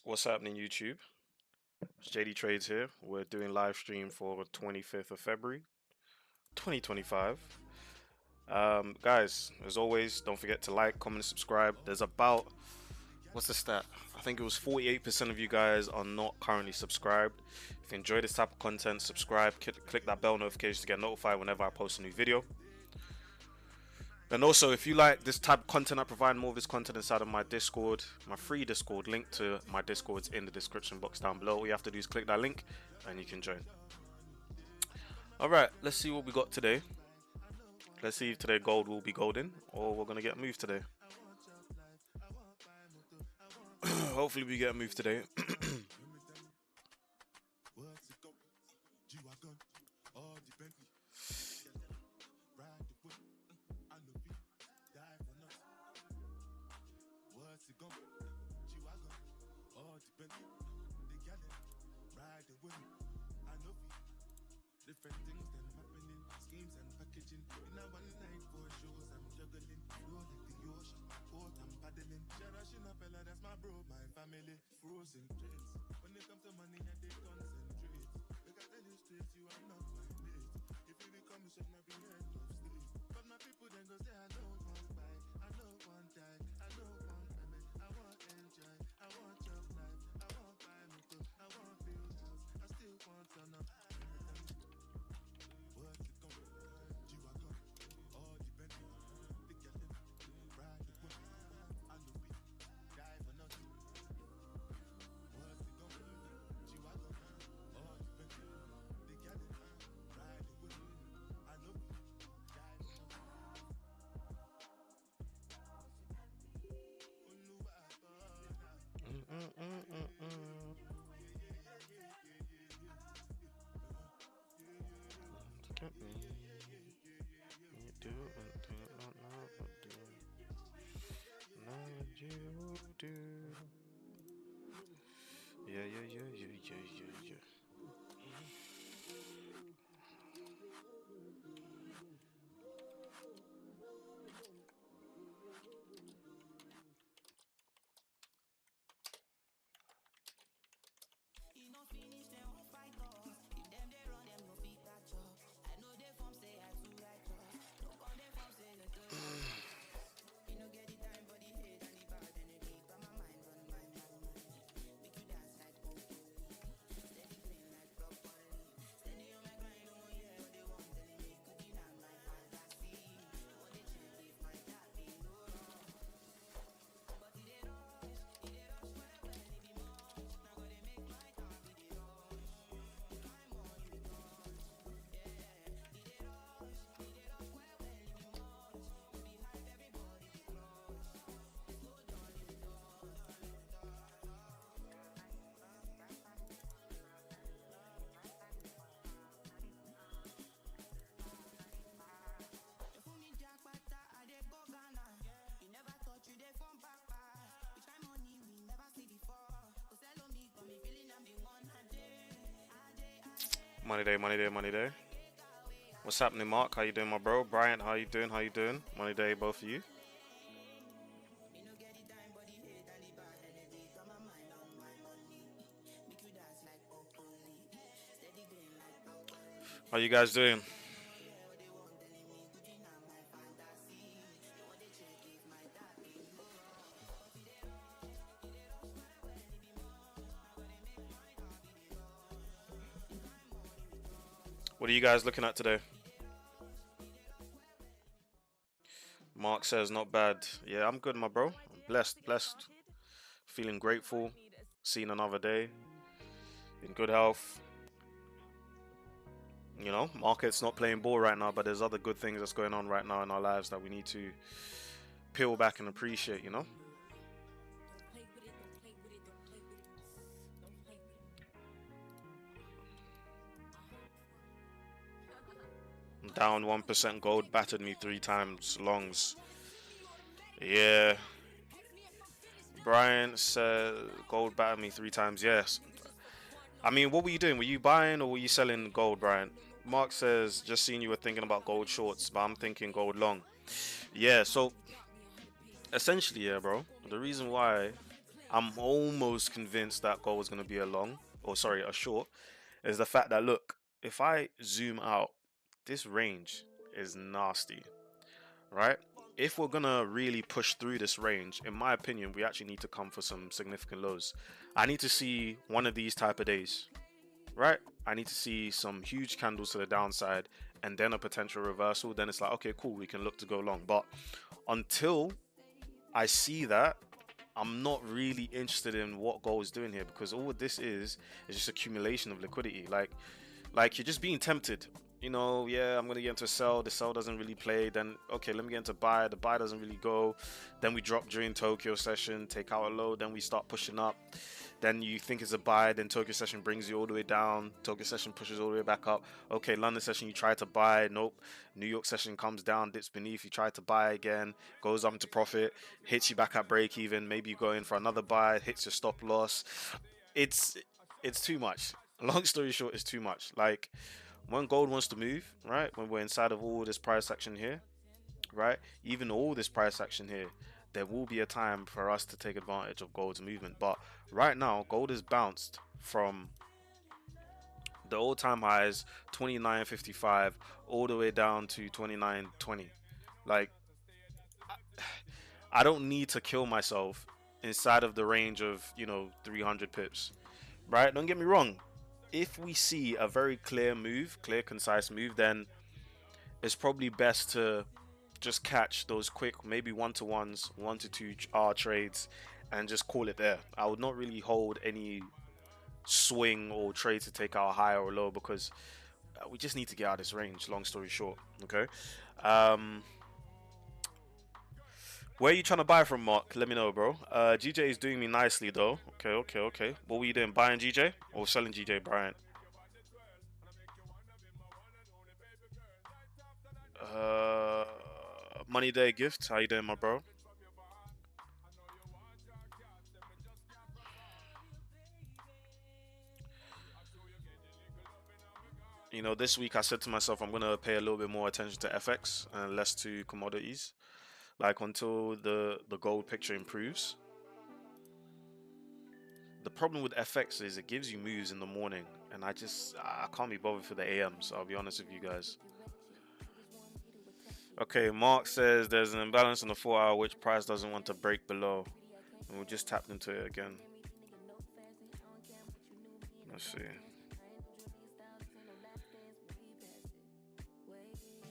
What's happening, YouTube? It's JD Trades here. We're doing live stream for the 25th of February, 2025. Guys, as always, don't forget to like, comment, and subscribe. There's about, what's the stat? I think it was 48% of you guys are not currently subscribed. If you enjoy this type of content, subscribe, click that bell notification to get notified whenever I post a new video. And also, if you like this type of content, I provide more of this content inside of my Discord, my free Discord. Link to my Discord's in the description box down below. All you have to do is click that link and you can join. Alright, let's see what we got today. Let's see if today gold will be golden or we're going to get a move today. Hopefully we get a move today. Yeah. Money day. What's happening, Mark? How you doing, my bro? Brian, how you doing? Money day, both of you. How you guys doing? What are you guys looking at today? Mark says not bad. Yeah, I'm good, my bro. I'm blessed. Feeling grateful. Seeing another day. In good health. You know, market's not playing ball right now, but there's other good things that's going on right now in our lives that we need to peel back and appreciate, you know? Down 1%, gold battered me 3 times. Longs. Yeah. Brian said gold battered me 3 times. Yes. I mean, what were you doing? Were you buying or were you selling gold, Brian? Mark says, just seen you were thinking about gold shorts, but I'm thinking gold long. Yeah, so essentially, yeah, bro. The reason why I'm almost convinced that gold is going to be a long, or sorry, a short, is the fact that look, if I zoom out, this range is nasty, right? If we're gonna really push through this range, in my opinion, we actually need to come for some significant lows. I need to see one of these type of days, right? I need to see some huge candles to the downside and then a potential reversal. Then it's like, okay, cool, we can look to go long. But until I see that, I'm not really interested in what gold is doing here, because all this is just accumulation of liquidity. Like you're just being tempted. You know, yeah, I'm gonna get into a sell. The sell doesn't really play. Then okay, let me get into buy. The buy doesn't really go. Then we drop during Tokyo session, take out a low. Then we start pushing up. Then you think it's a buy. Then Tokyo session brings you all the way down. Tokyo session pushes all the way back up. Okay, London session you try to buy. Nope. New York session comes down, dips beneath. You try to buy again, goes up into profit, hits you back at break even. Maybe you go in for another buy, hits your stop loss. It's it's too much. Long story short, it's too much. Like when gold wants to move, right? When we're inside of all this price action here, right? Even all this price action here, there will be a time for us to take advantage of gold's movement. But right now, gold has bounced from the all-time highs 29.55 all the way down to 29.20. Like I don't need to kill myself inside of the range of 300 pips, right? Don't get me wrong. If we see a very clear move, clear concise move, then it's probably best to just catch those quick, maybe 1-to-1s, 1 to 2 trades, and just call it there. I would not really hold any swing or trade to take out a high or a low, because we just need to get out of this range. Long story short, okay. Where are you trying to buy from, Mark? Let me know, bro. GJ is doing me nicely though. Okay. What were you doing? Buying GJ or selling GJ, Brian? Money Day Gift. How you doing, my bro? This week I said to myself I'm gonna pay a little bit more attention to FX and less to commodities. Like until the gold picture improves. The problem with FX is it gives you moves in the morning, and I can't be bothered for the AMs. I'll be honest with you guys. Okay, Mark says there's an imbalance on the 4 hour which price doesn't want to break below. And we just tapped into it again. Let's see.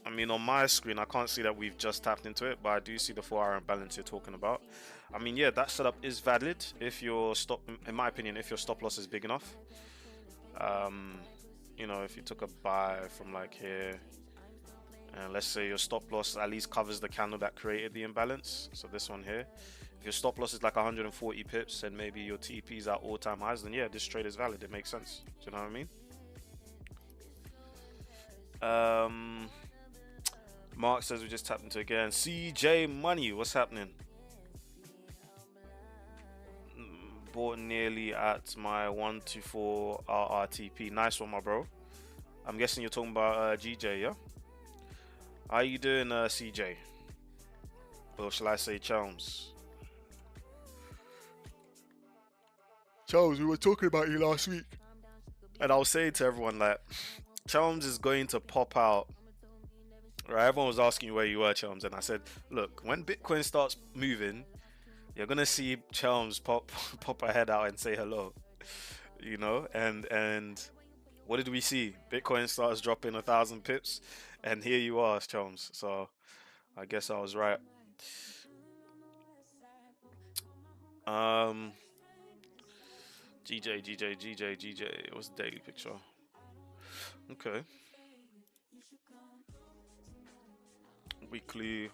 I mean, on my screen, I can't see that we've just tapped into it, but I do see the 4 hour imbalance you're talking about. I mean, yeah, that setup is valid if your stop, in my opinion, if your stop loss is big enough. If you took a buy from like here, and let's say your stop loss at least covers the candle that created the imbalance. So this one here, if your stop loss is like 140 pips and maybe your TP's at all-time highs, then yeah, this trade is valid. It makes sense. Do you know what I mean? Mark says we just tapped into again. CJ Money, what's happening? Bought nearly at my 1-to-4 RRTP. Nice one, my bro. I'm guessing you're talking about GJ, yeah? How you doing, CJ? Or shall I say Chalms? Chalms, we were talking about you last week. And I was saying to everyone that Chalms is going to pop out. Right, everyone was asking where you were, Chalms, and I said, look, when Bitcoin starts moving, you're gonna see Chalms pop her head out and say hello. And what did we see? Bitcoin starts dropping 1,000 pips, and here you are, Chalms. So I guess I was right. GJ. What's the daily picture? Okay. Weekly.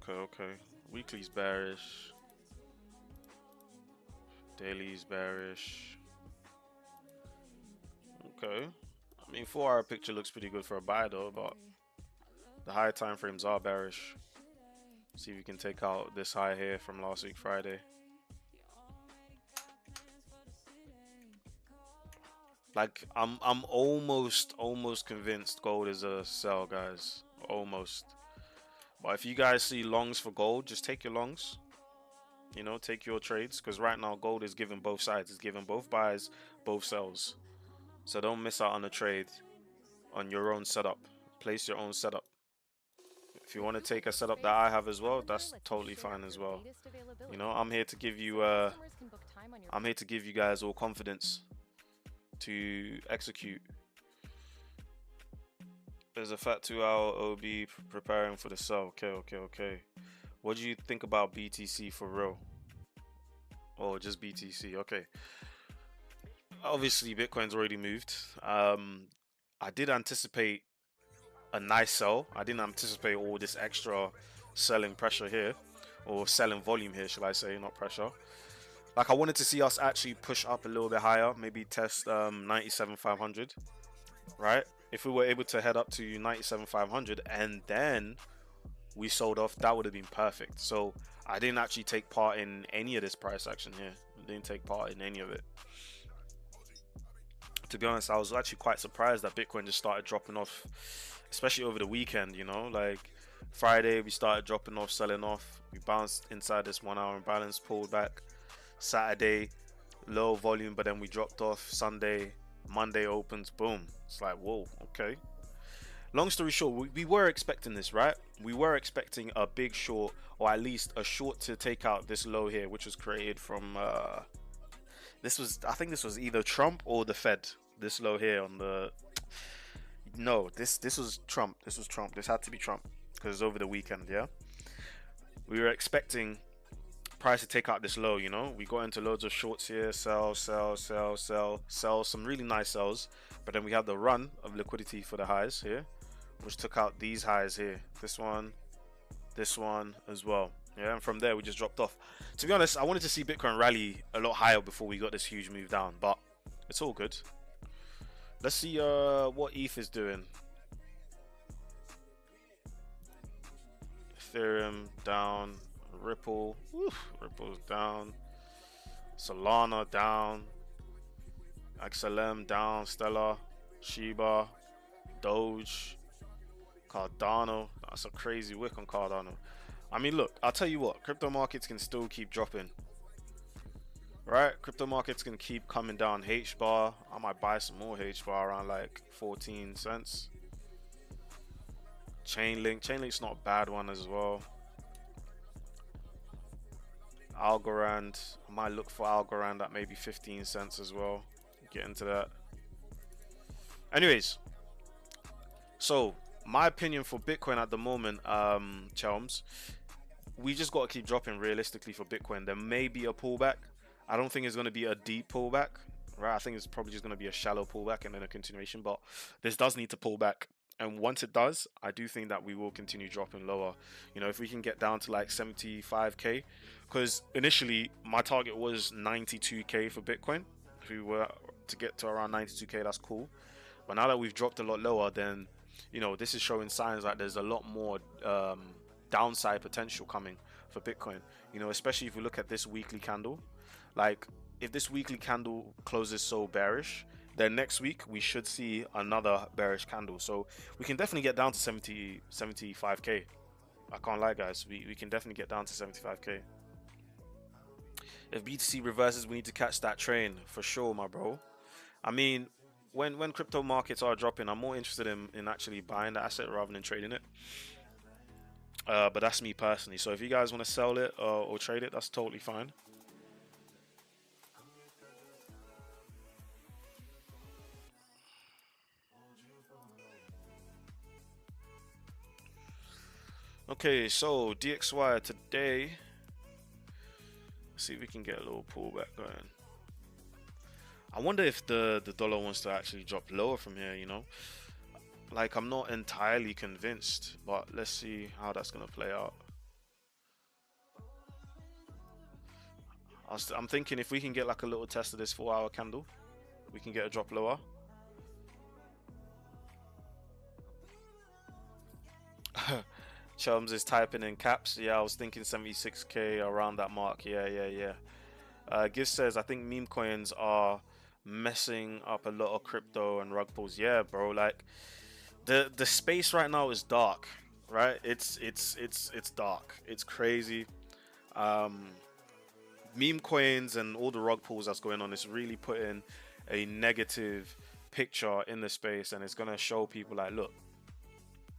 Okay. Weekly's bearish. Daily's bearish. Okay. I mean, 4 hour picture looks pretty good for a buy though, but the higher time frames are bearish. See if we can take out this high here from last week Friday. Like I'm almost convinced gold is a sell, guys. Almost. But if you guys see longs for gold, just take your longs. You know, take your trades, because right now gold is giving both sides. It's giving both buys, both sells. So don't miss out on a trade on your own setup. Place your own setup. If you want to take a setup that I have as well, that's totally fine as well. You know, I'm here to give you guys all confidence to execute. There's a fat 2-hour OB preparing for the sell. Okay. What do you think about BTC for real? Oh, just BTC. Okay. Obviously, Bitcoin's already moved. I did anticipate a nice sell. I didn't anticipate all this extra selling pressure here, or selling volume here, should I say, not pressure. Like, I wanted to see us actually push up a little bit higher, maybe test 97,500, right? If we were able to head up to 97,500 and then we sold off, that would have been perfect. So I didn't actually take part in any of this price action here. I didn't take part in any of it. To be honest, I was actually quite surprised that Bitcoin just started dropping off, especially over the weekend, you know, like Friday we started dropping off, selling off. We bounced inside this 1 hour imbalance, pulled back. Saturday, low volume, but then we dropped off. Sunday, Monday opens, boom. It's like, whoa, okay. Long story short, we were expecting this, right? We were expecting a big short, or at least a short to take out this low here, which was created from I think this was either Trump or the Fed. This low here on the this was Trump. This had to be Trump, because it's over the weekend. Yeah, we were expecting price to take out this low. You know, we got into loads of shorts here, sell, some really nice sells, but then we had the run of liquidity for the highs here, which took out these highs here, this one as well. Yeah, and from there we just dropped off. To be honest, I wanted to see Bitcoin rally a lot higher before we got this huge move down, but it's all good. Let's see what ETH is doing. Ethereum down, Ripple, Ripple's down, Solana down, XLM down, Stellar, Shiba, Doge, Cardano. That's a crazy wick on Cardano. I mean, look, I'll tell you what, crypto markets can still keep dropping, right? Crypto markets can keep coming down. H-bar, I might buy some more H-bar around like 14 cents. Chainlink's not a bad one as well. Algorand, I might look for Algorand at maybe 15 cents as well. Get into that. Anyways, so my opinion for Bitcoin at the moment, Chelms, we just got to keep dropping realistically for Bitcoin. There may be a pullback. I don't think it's going to be a deep pullback, right? I think it's probably just going to be a shallow pullback and then a continuation, but this does need to pull back. And once it does, I do think that we will continue dropping lower. You know, if we can get down to like 75k, because initially my target was 92k for Bitcoin. If we were to get to around 92k, that's cool. But now that we've dropped a lot lower, then, you know, this is showing signs that there's a lot more downside potential coming for Bitcoin. You know, especially if we look at this weekly candle. Like, if this weekly candle closes so bearish, then next week we should see another bearish candle. So we can definitely get down to 75k. I can't lie, guys. We can definitely get down to 75k. If BTC reverses, we need to catch that train for sure, my bro. I mean, when crypto markets are dropping, I'm more interested in actually buying the asset rather than trading it. But that's me personally. So if you guys want to sell it or trade it, that's totally fine. Okay, so DXY today. Let's see if we can get a little pullback going. I wonder if the dollar wants to actually drop lower from here, you know? Like, I'm not entirely convinced, but let's see how that's going to play out. I'm thinking if we can get like a little test of this 4-hour candle, we can get a drop lower. Chums is typing in caps. Yeah, I was thinking 76k around that mark. Yeah. Giz says, I think meme coins are messing up a lot of crypto and rug pulls. Yeah, bro. Like, the space right now is dark. right? It's dark. It's crazy. Um, Meme coins and all the rug pulls that's going on is really putting a negative picture in the space, and it's gonna show people like, look,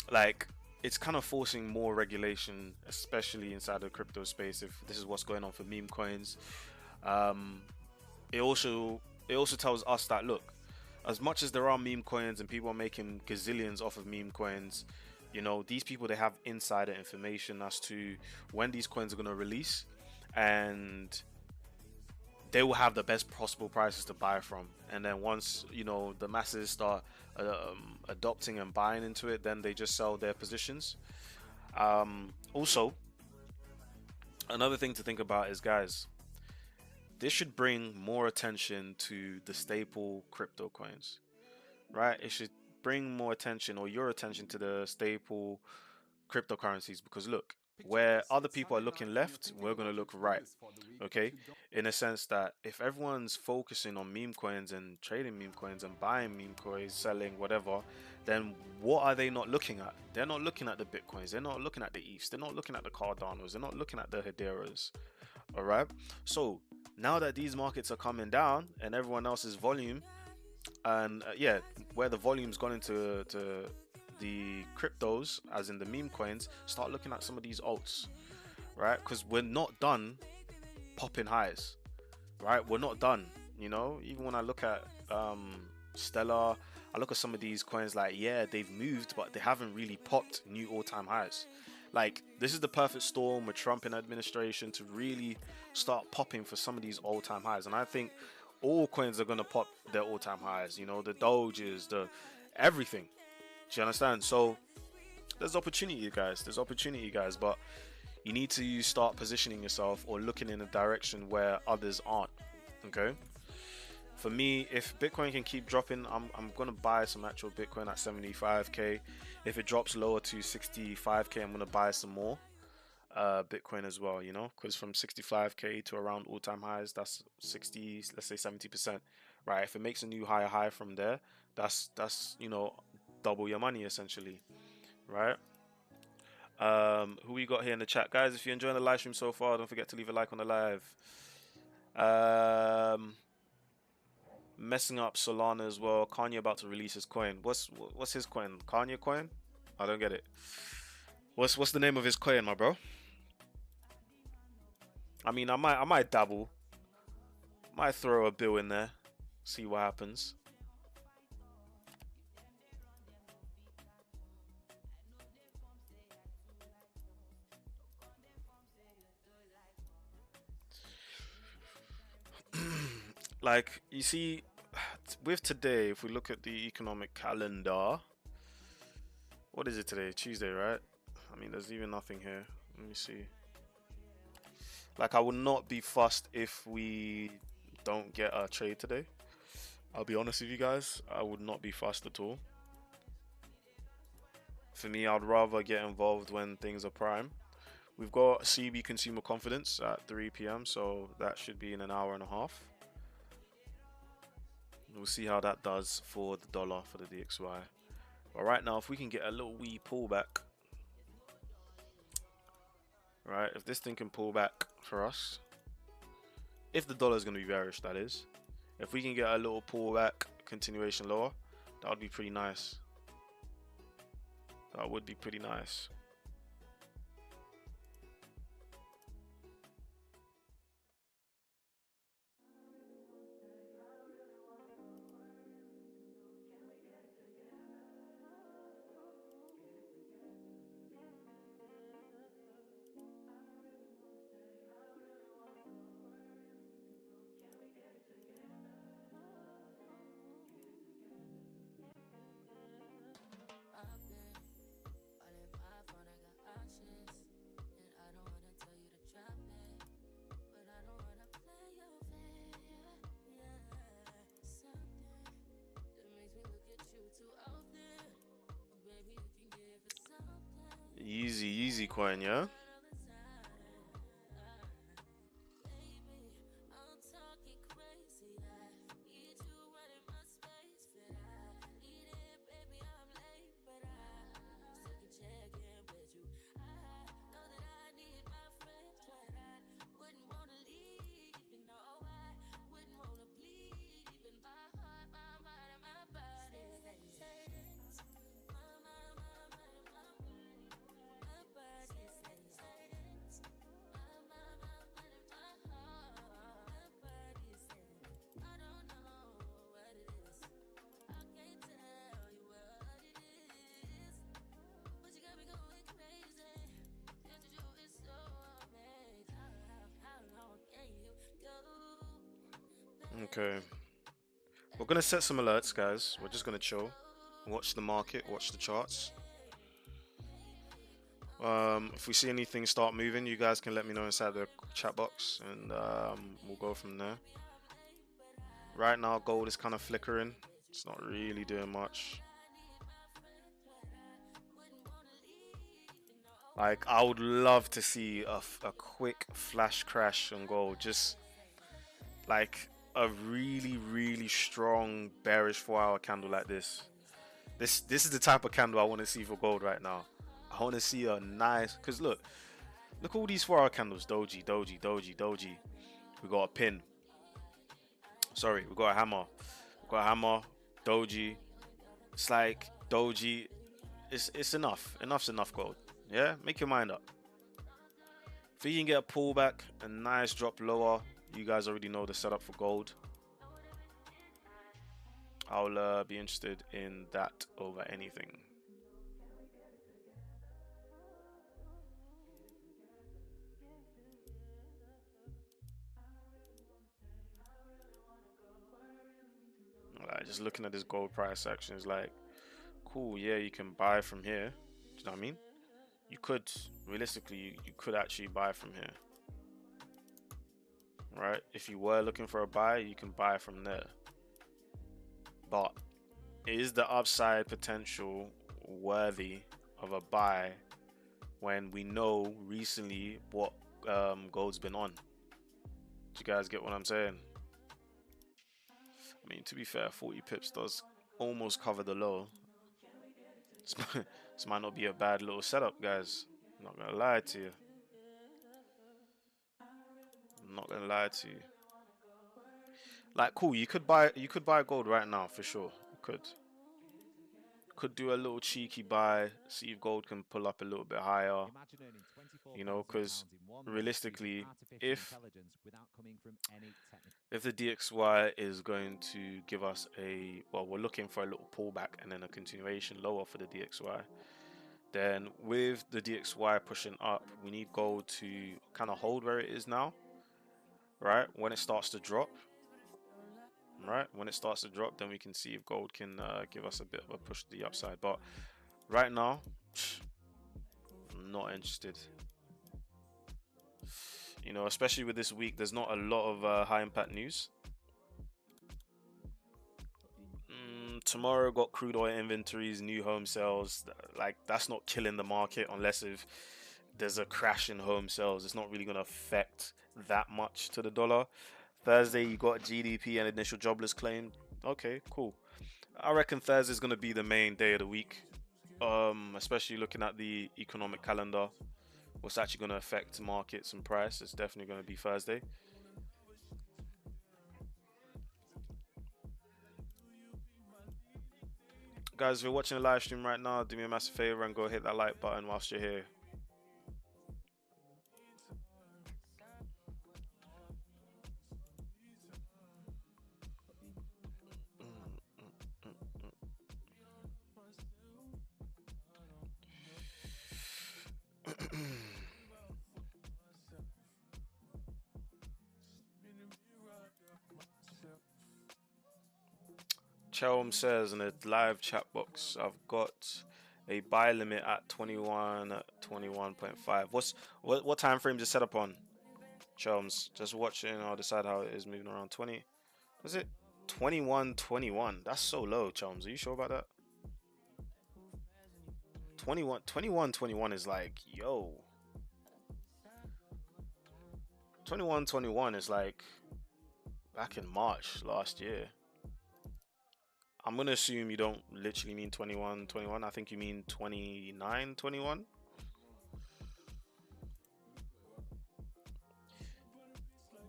like it's kind of forcing more regulation, especially inside the crypto space. If this is what's going on for meme coins, um, it also tells us that look, as much as there are meme coins and people are making gazillions off of meme coins, you know, these people, they have insider information as to when these coins are going to release, and they will have the best possible prices to buy from. And then once, you know, the masses start adopting and buying into it, then they just sell their positions. Also, another thing to think about is, guys, this should bring more attention to the staple crypto coins, right? It should bring more attention, or your attention, to the staple cryptocurrencies, because look, where other people are looking left, we're going to look right. Okay, in a sense that if everyone's focusing on meme coins and trading meme coins and buying meme coins, selling whatever, then what are they not looking at? They're not looking at the bitcoins, they're not looking at the ETHs, they're not looking at the Cardanos, they're not looking at the Hederas. All right, so now that these markets are coming down and everyone else's volume, and yeah, where the volume's gone into the cryptos, as in the meme coins, start looking at some of these alts, right? Because we're not done popping highs, right? We're not done. You know, even when I look at Stellar, I look at some of these coins, like, yeah, they've moved, but they haven't really popped new all-time highs. Like, this is the perfect storm with Trump in administration to really start popping for some of these all-time highs. And I think all coins are going to pop their all-time highs, you know, the Doges, the everything. Do you understand? So there's opportunity, guys. There's opportunity, guys, but you need to start positioning yourself or looking in a direction where others aren't. Okay. For me, if Bitcoin can keep dropping, I'm gonna buy some actual Bitcoin at 75k. If it drops lower to 65k, I'm gonna buy some more Bitcoin as well. You know, because from 65k to around all-time highs, that's 60, let's say 70%, right? If it makes a new higher high from there, that's you know, double your money essentially, right? Who we got here in the chat, guys? If you're enjoying the live stream so far, don't forget to leave a like on the live. Messing up Solana as well. Kanye about to release his coin. What's his coin? Kanye coin? I don't get it. What's the name of his coin, my bro? I mean, I might dabble. Might throw a bill in there. See what happens. Like, you see, with today, if we look at the economic calendar, what is it today? Tuesday, right? I mean, there's even nothing here. Let me see. Like, I would not be fussed if we don't get a trade today. I'll be honest with you guys. I would not be fussed at all. For me, I'd rather get involved when things are prime. We've got CB consumer confidence at 3 p.m. So that should be in an hour and a half. We'll see how that does for the dollar, for the DXY. But right now, if we can get a little wee pullback, right? If this thing can pull back for us, if the dollar is going to be bearish, that is. If we can get a little pullback, continuation lower, that would be pretty nice. That would be pretty nice. Easy coin, yeah? Okay. We're gonna set some alerts, guys. We're just gonna chill, watch the market, watch the charts. If we see anything start moving, you guys can let me know inside the chat box, and we'll go from there. Right now, gold is kind of flickering. It's not really doing much. Like, I would love to see a quick flash crash on gold. Just like a really, really strong bearish 4-hour candle like this. This is the type of candle I want to see for gold right now. I want to see a nice, because look all these 4-hour candles. Doji, doji, doji, doji. We got a pin. Sorry, we got a hammer. We got a hammer. Doji. It's like doji. It's enough. Enough's enough, gold. Yeah, make your mind up. If you can get a pullback, a nice drop lower, you guys already know the setup for gold. I'll be interested in that over anything. Like, just looking at this gold price action is like, cool, yeah, you can buy from here. Do you know what I mean? You could, realistically, you could actually buy from here. Right? If you were looking for a buy, you can buy from there. But is the upside potential worthy of a buy when we know recently what gold's been on? Do you guys get what I'm saying? I mean, to be fair, 40 pips does almost cover the low. This might not be a bad little setup, guys. I'm not gonna lie to you. I'm not gonna lie to you. Like, cool, you could buy gold right now for sure. You could do a little cheeky buy, see if gold can pull up a little bit higher. You know, because realistically, if the DXY is going to give us a, well, we're looking for a little pullback and then a continuation lower for the DXY. Then with the DXY pushing up, we need gold to kind of hold where it is now, right? When it starts to drop, right? When it starts to drop, then we can see if gold can give us a bit of a push to the upside. But right now, I'm not interested. You know, especially with this week, there's not a lot of high impact news. Tomorrow got crude oil inventories, new home sales. Like, that's not killing the market unless if there's a crash in home sales. It's not really going to affect that much to the dollar. Thursday, you got GDP and initial jobless claim. Okay, cool. I reckon Thursday is going to be the main day of the week, especially looking at the economic calendar. What's actually going to affect markets and price? It's definitely going to be Thursday. Guys, if you're watching the live stream right now, do me a massive favor and go hit that like button whilst you're here. Chelm says in the live chat box, I've got a buy limit at 21.5. What time frame is it set up on? Chelms, just watching. I'll decide how it is moving around. 20. Was it 21.21? That's so low, Chelms. Are you sure about that? 21.21 is like, yo. 21.21 is like back in March last year. I'm gonna assume you don't literally mean 21.21. I think you mean 29.21.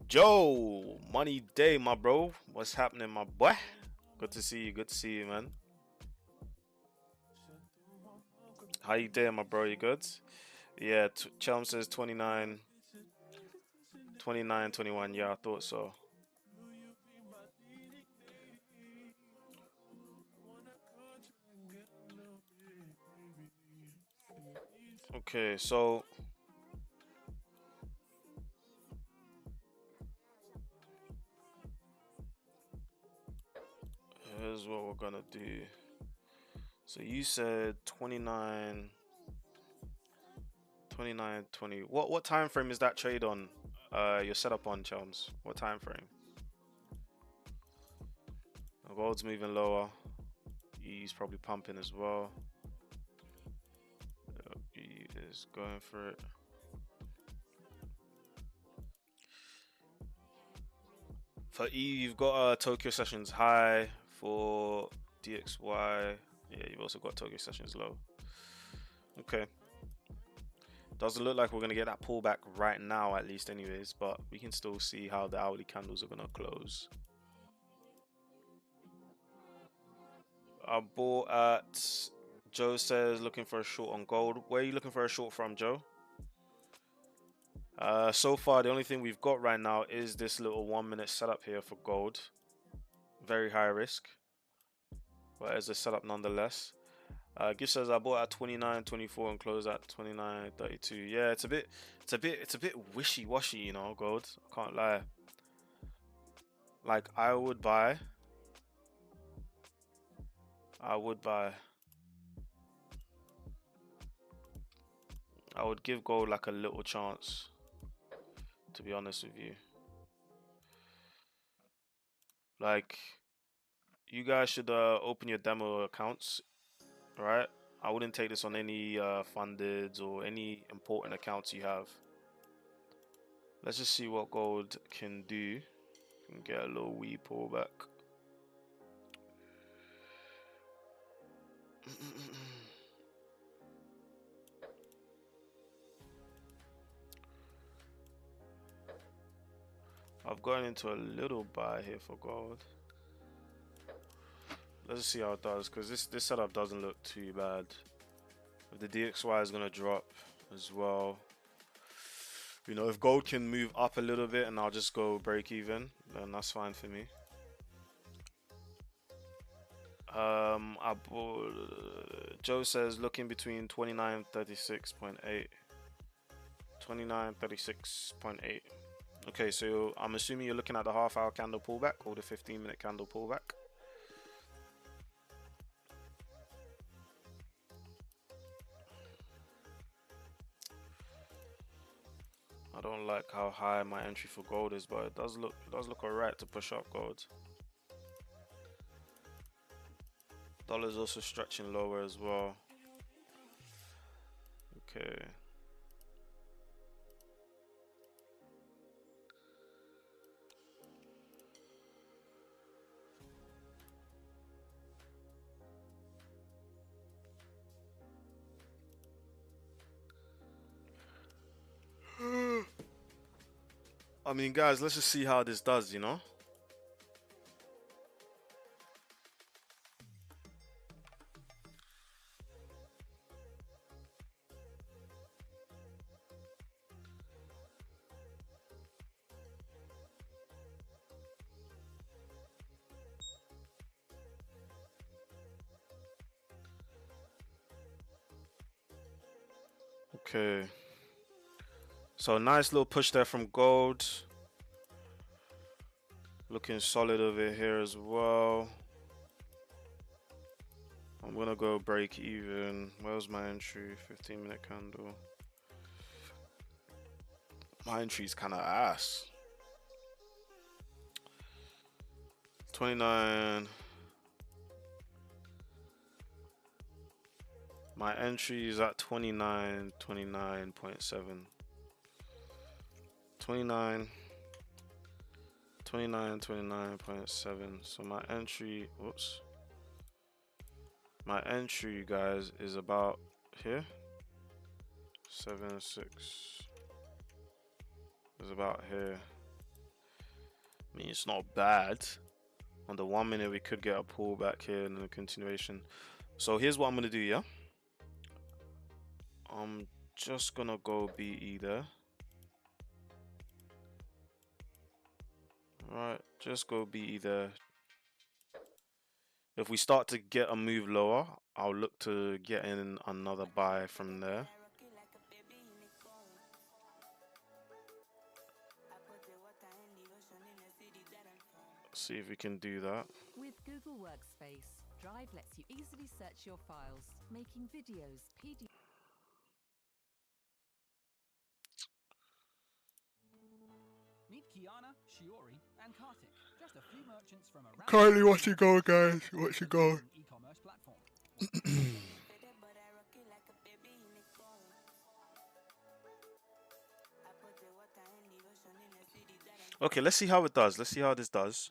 Joe, money day, my bro. What's happening, my boy? Good to see you. Good to see you, man. How you doing, my bro? You good? Yeah, Chelm says 29, 21. Yeah, I thought so. Okay, so here's what we're gonna do. So you said 29, 29, 20. What time frame is that trade on? Your setup on, Chelms. What time frame? Gold's moving lower. He's probably pumping as well. He is going for it. For E, you've got Tokyo Sessions high. For DXY, yeah, you've also got Tokyo Sessions low. Okay. Doesn't look like we're going to get that pullback right now, at least anyways, but we can still see how the hourly candles are going to close. I bought at, Joe says, looking for a short on gold. Where are you looking for a short from, Joe? So far, the only thing we've got right now is this little 1 minute setup here for gold. Very high risk, but it's a setup nonetheless. Gift says I bought at 29.24 and closed at 29.32. Yeah, it's a bit wishy-washy, you know, gold. I can't lie. Like I would buy. I would give gold like a little chance, to be honest with you. Like, you guys should open your demo accounts, right? I wouldn't take this on any funded or any important accounts you have. Let's just see what gold can do. Can get a little wee pullback. I've gone into a little buy here for gold. Let's see how it does, because this setup doesn't look too bad. If the DXY is gonna drop as well, you know, if gold can move up a little bit and I'll just go break even, then that's fine for me. Joe says looking between 29.36.8, 29.36.8. Okay, so I'm assuming you're looking at the half-hour candle pullback or the 15-minute candle pullback. I don't like how high my entry for gold is, but it does look alright to push up gold. Dollar's also stretching lower as well. Okay. I mean, guys, let's just see how this does, you know? Okay. So nice little push there from gold. Looking solid over here as well. I'm gonna go break even. Where's my entry? 15-minute candle. My entry's kind of ass. 29. My entry is at 29, 29.7. 29, 29.7. So my entry, whoops. My entry, you guys, is about here. 7.6 is about here. I mean, it's not bad. On the 1 minute, we could get a pullback here and a continuation. So here's what I'm gonna do, yeah. I'm just gonna go BE there. Alright, just go BE there. If we start to get a move lower, I'll look to get in another buy from there. see if we can do that. With Google Workspace, Drive lets you easily search your files, making videos, PDFs. Meet Kiana, Shiori, and Kartik, just a few merchants from around Currently watching go, guys. Watching go. e-commerce platform. Okay, let's see how it does. Let's see how this does.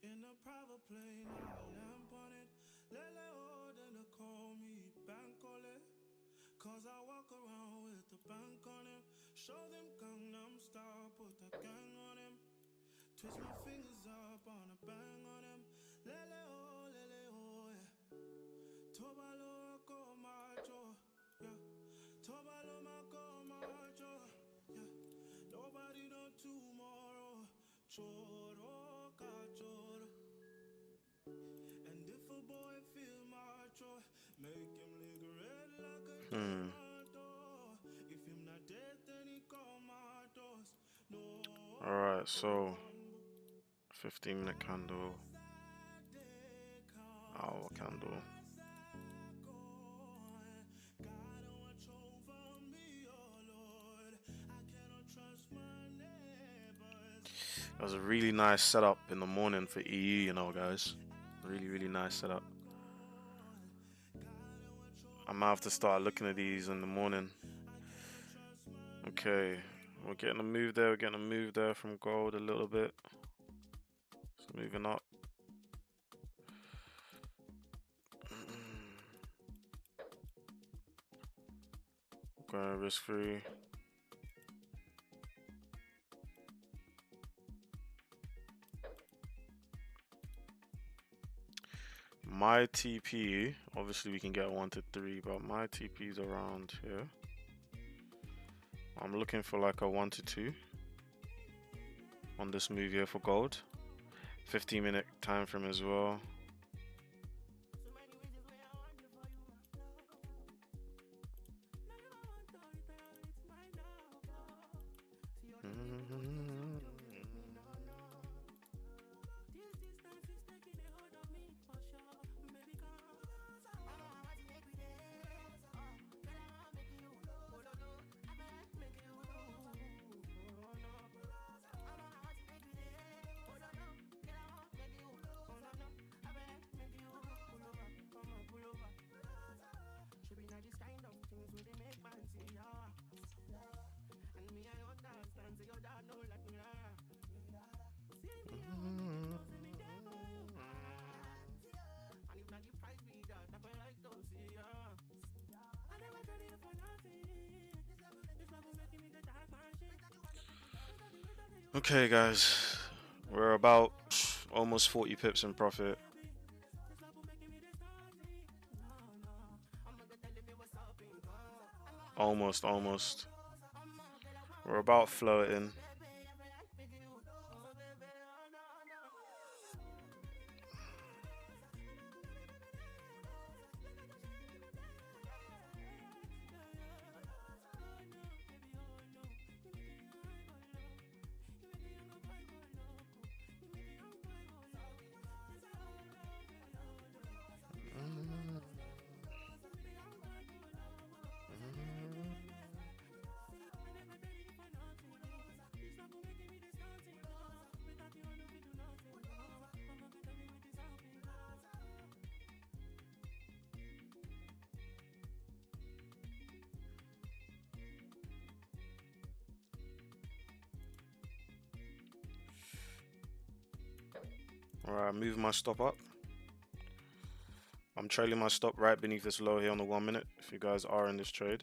In a private plane, I lamp on it. Lele order to call me bank on it. Cause I walk around with the bank on him. Show them Gangnam Style, put the gang on him. Twist my fingers up on a bang on him. Lele oh, yeah. Tobalo go macho, yeah. Tobalo go macho, yeah. Nobody know tomorrow. Choro cachoro. And if a boy feel macho, make him lick red like a tomato. If him not dead, then he come out us. No. Alright, so 15-minute candle. Hour candle. That was a really nice setup in the morning for EU, you know, guys. Really nice setup. I might have to start looking at these in the morning. Okay, we're getting a move there. We're getting a move there from gold a little bit. So moving up. Going risk free. My TP, obviously we can get 1 to 3, but my TP is around here. I'm looking for like a 1 to 2 on this move here for gold. 15-minute time frame as well. Okay guys, we're about almost 40 pips in profit. Almost. We're about floating. Alright, move my stop up. I'm trailing my stop right beneath this low here on the 1 minute, if you guys are in this trade.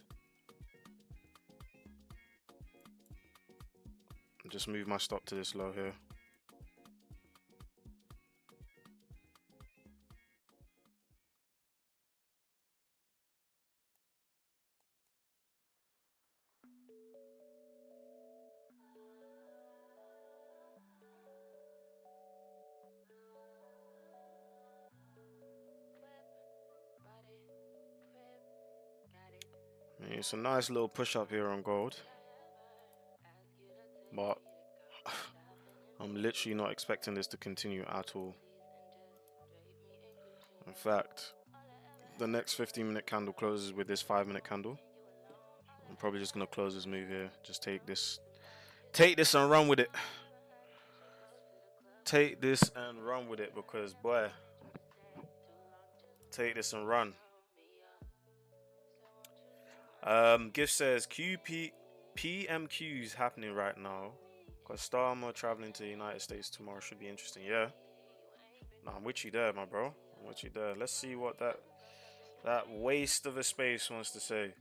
Just move my stop to this low here. It's a nice little push up here on gold, but I'm literally not expecting this to continue at all. In fact, the next 15-minute candle closes with this 5-minute candle. I'm probably just gonna close this move here. Just take this and run with it. Take this and run with it, because boy, take this and run. Gift says PMQ's happening right now because Starmer traveling to the United States tomorrow should be interesting. Yeah, nah, I'm with you there, my bro. I'm with you there. Let's see what that waste of a space wants to say.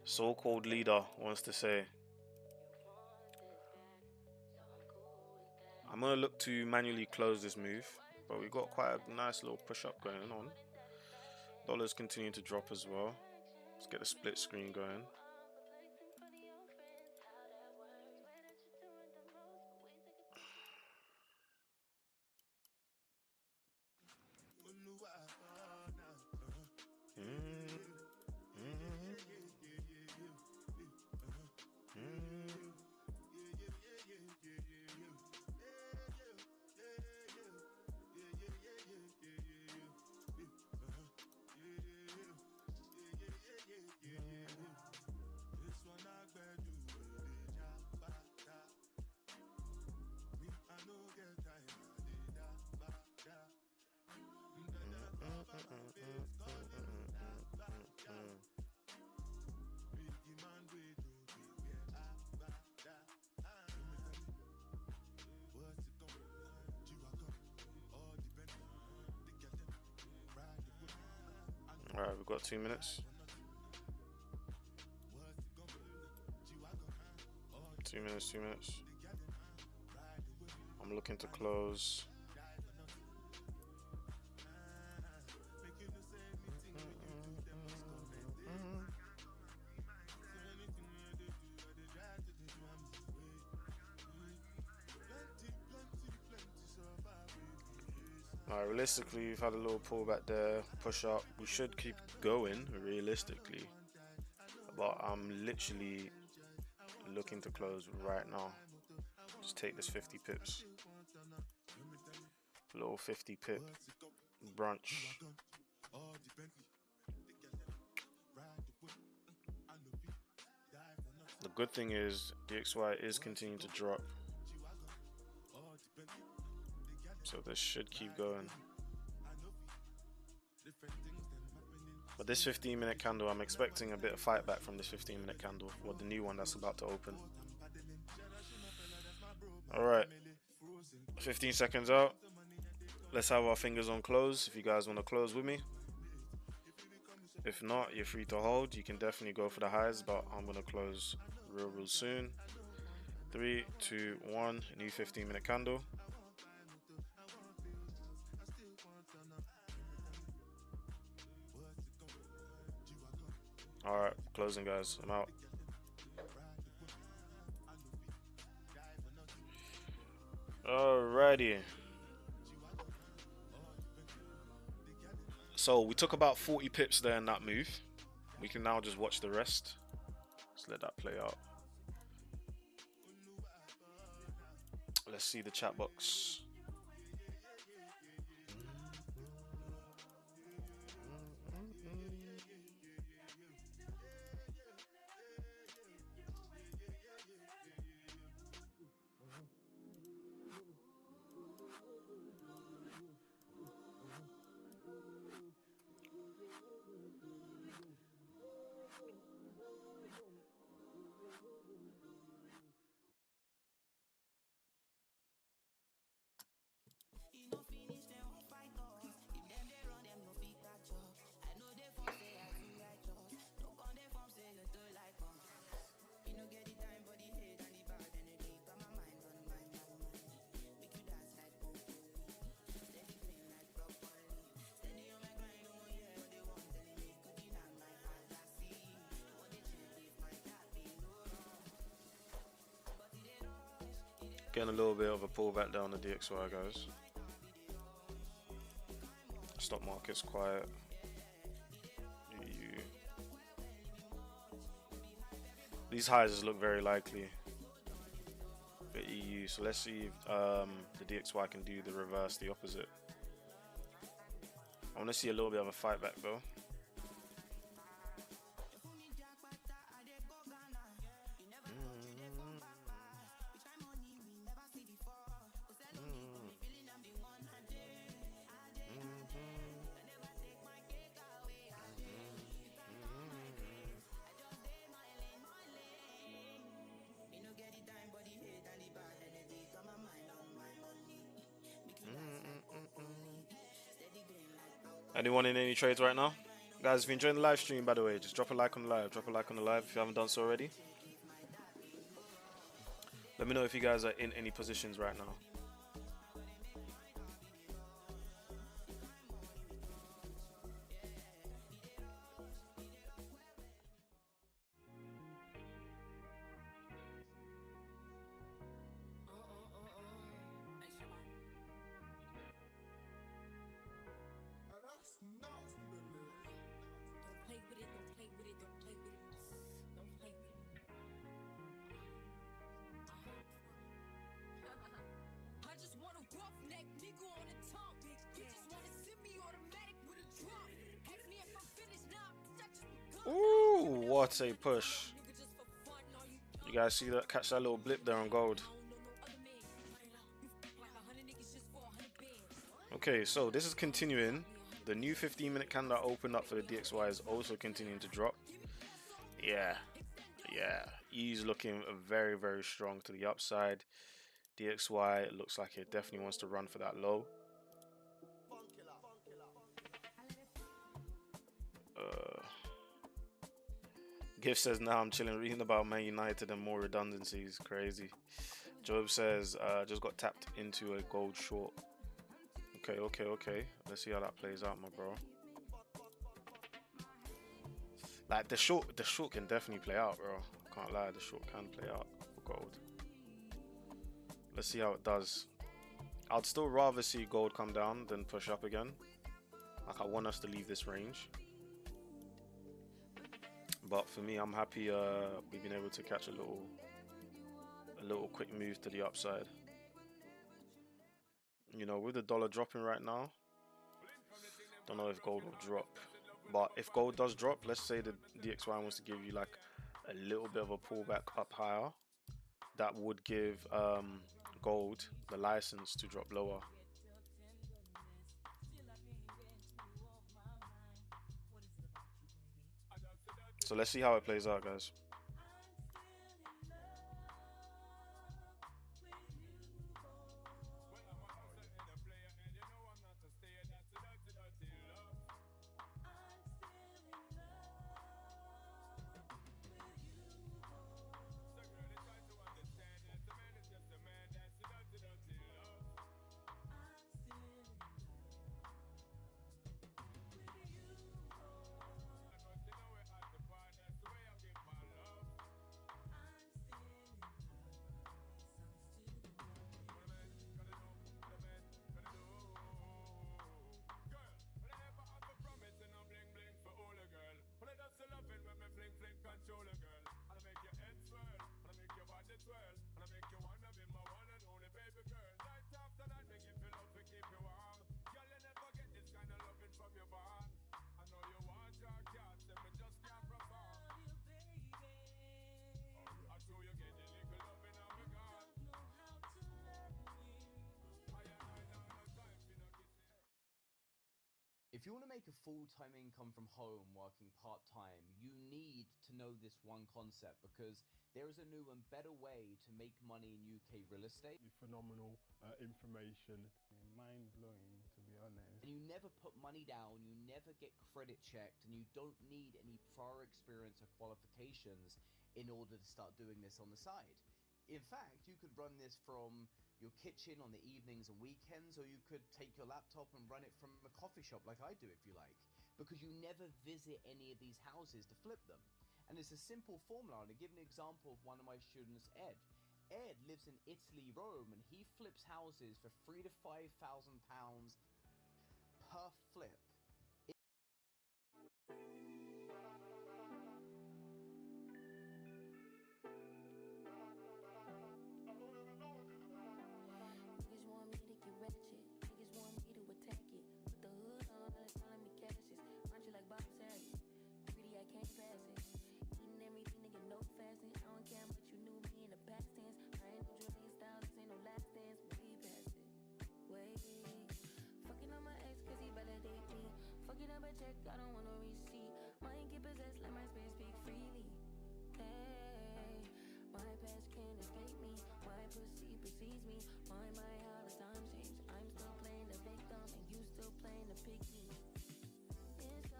So-called leader wants to say. I'm gonna look to manually close this move, but we got quite a nice little push-up going on. Dollars continuing to drop as well. Let's get the split screen going. Alright, we've got 2 minutes. 2 minutes, 2 minutes. I'm looking to close. Alright, realistically, we've had a little pullback there, push up. We should keep going, realistically. But I'm literally looking to close right now. Just take this 50 pips. Little 50 pip brunch. The good thing is DXY is continuing to drop. So this should keep going. But this 15-minute candle, I'm expecting a bit of fight back from this 15-minute candle, or the new one that's about to open. Alright, 15 seconds out. Let's have our fingers on close if you guys want to close with me. If not, you're free to hold. You can definitely go for the highs, but I'm going to close real soon. 3, 2, 1, new 15-minute candle. Alright, closing guys, I'm out. Alrighty. So we took about 40 pips there in that move. We can now just watch the rest. Let's let that play out. Let's see the chat box. Getting a little bit of a pullback down the DXY, guys. Stock market's quiet. EU. These highs look very likely for EU. So let's see if the DXY can do the reverse, the opposite. I want to see a little bit of a fight back though. Anyone in any trades right now? Guys, if you're enjoying the live stream, by the way, just drop a like on the live. Drop a like on the live if you haven't done so already. Let me know if you guys are in any positions right now. Ooh, what a push. You guys see that? Catch that little blip there on gold. Okay, so this is continuing. The new 15-minute candle that opened up for the DXY is also continuing to drop. Yeah. E's looking very, very strong to the upside. DXY looks like it definitely wants to run for that low. Gift says, now I'm chilling reading about Man United and more redundancies. Crazy. Job says, just got tapped into a gold short. Okay. Let's see how that plays out, my bro. Like the short can definitely play out, bro. Can't lie, the short can play out for gold. Let's see how it does. I'd still rather see gold come down than push up again. Like, I want us to leave this range. But for me, I'm happy we've been able to catch a little quick move to the upside. You know, with the dollar dropping right now, don't know if gold will drop. But if gold does drop, let's say the DXY wants to give you like a little bit of a pullback up higher, that would give gold the license to drop lower. So let's see how it plays out, guys. If you want to make a full-time income from home working part-time, you need to know this one concept, because there is a new and better way to make money in UK real estate. Phenomenal information. Mind-blowing, to be honest. And you never put money down, you never get credit checked, and you don't need any prior experience or qualifications in order to start doing this on the side. In fact, you could run this from your kitchen on the evenings and weekends, or you could take your laptop and run it from a coffee shop like I do if you like, because you never visit any of these houses to flip them. And it's a simple formula. And to give an example of one of my students, Ed. Ed lives in Italy, Rome, and he flips houses for £3,000 to £5,000 per flip.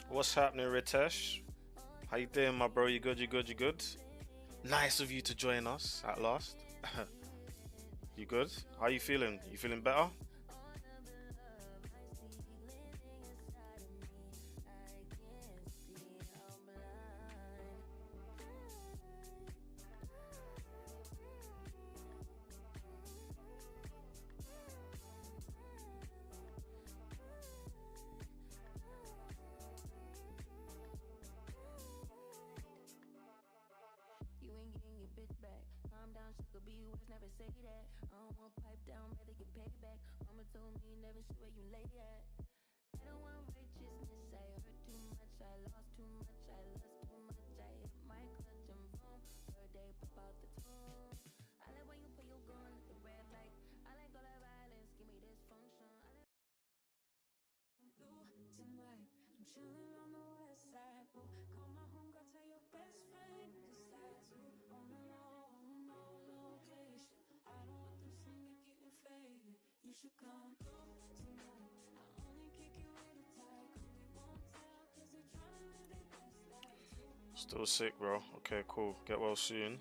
What's happening, Ritesh? How you doing, my bro? You good? You good? You good? Nice of you to join us at last. You good? How you feeling? You feeling better? Still sick, bro. Okay, cool. Get well soon.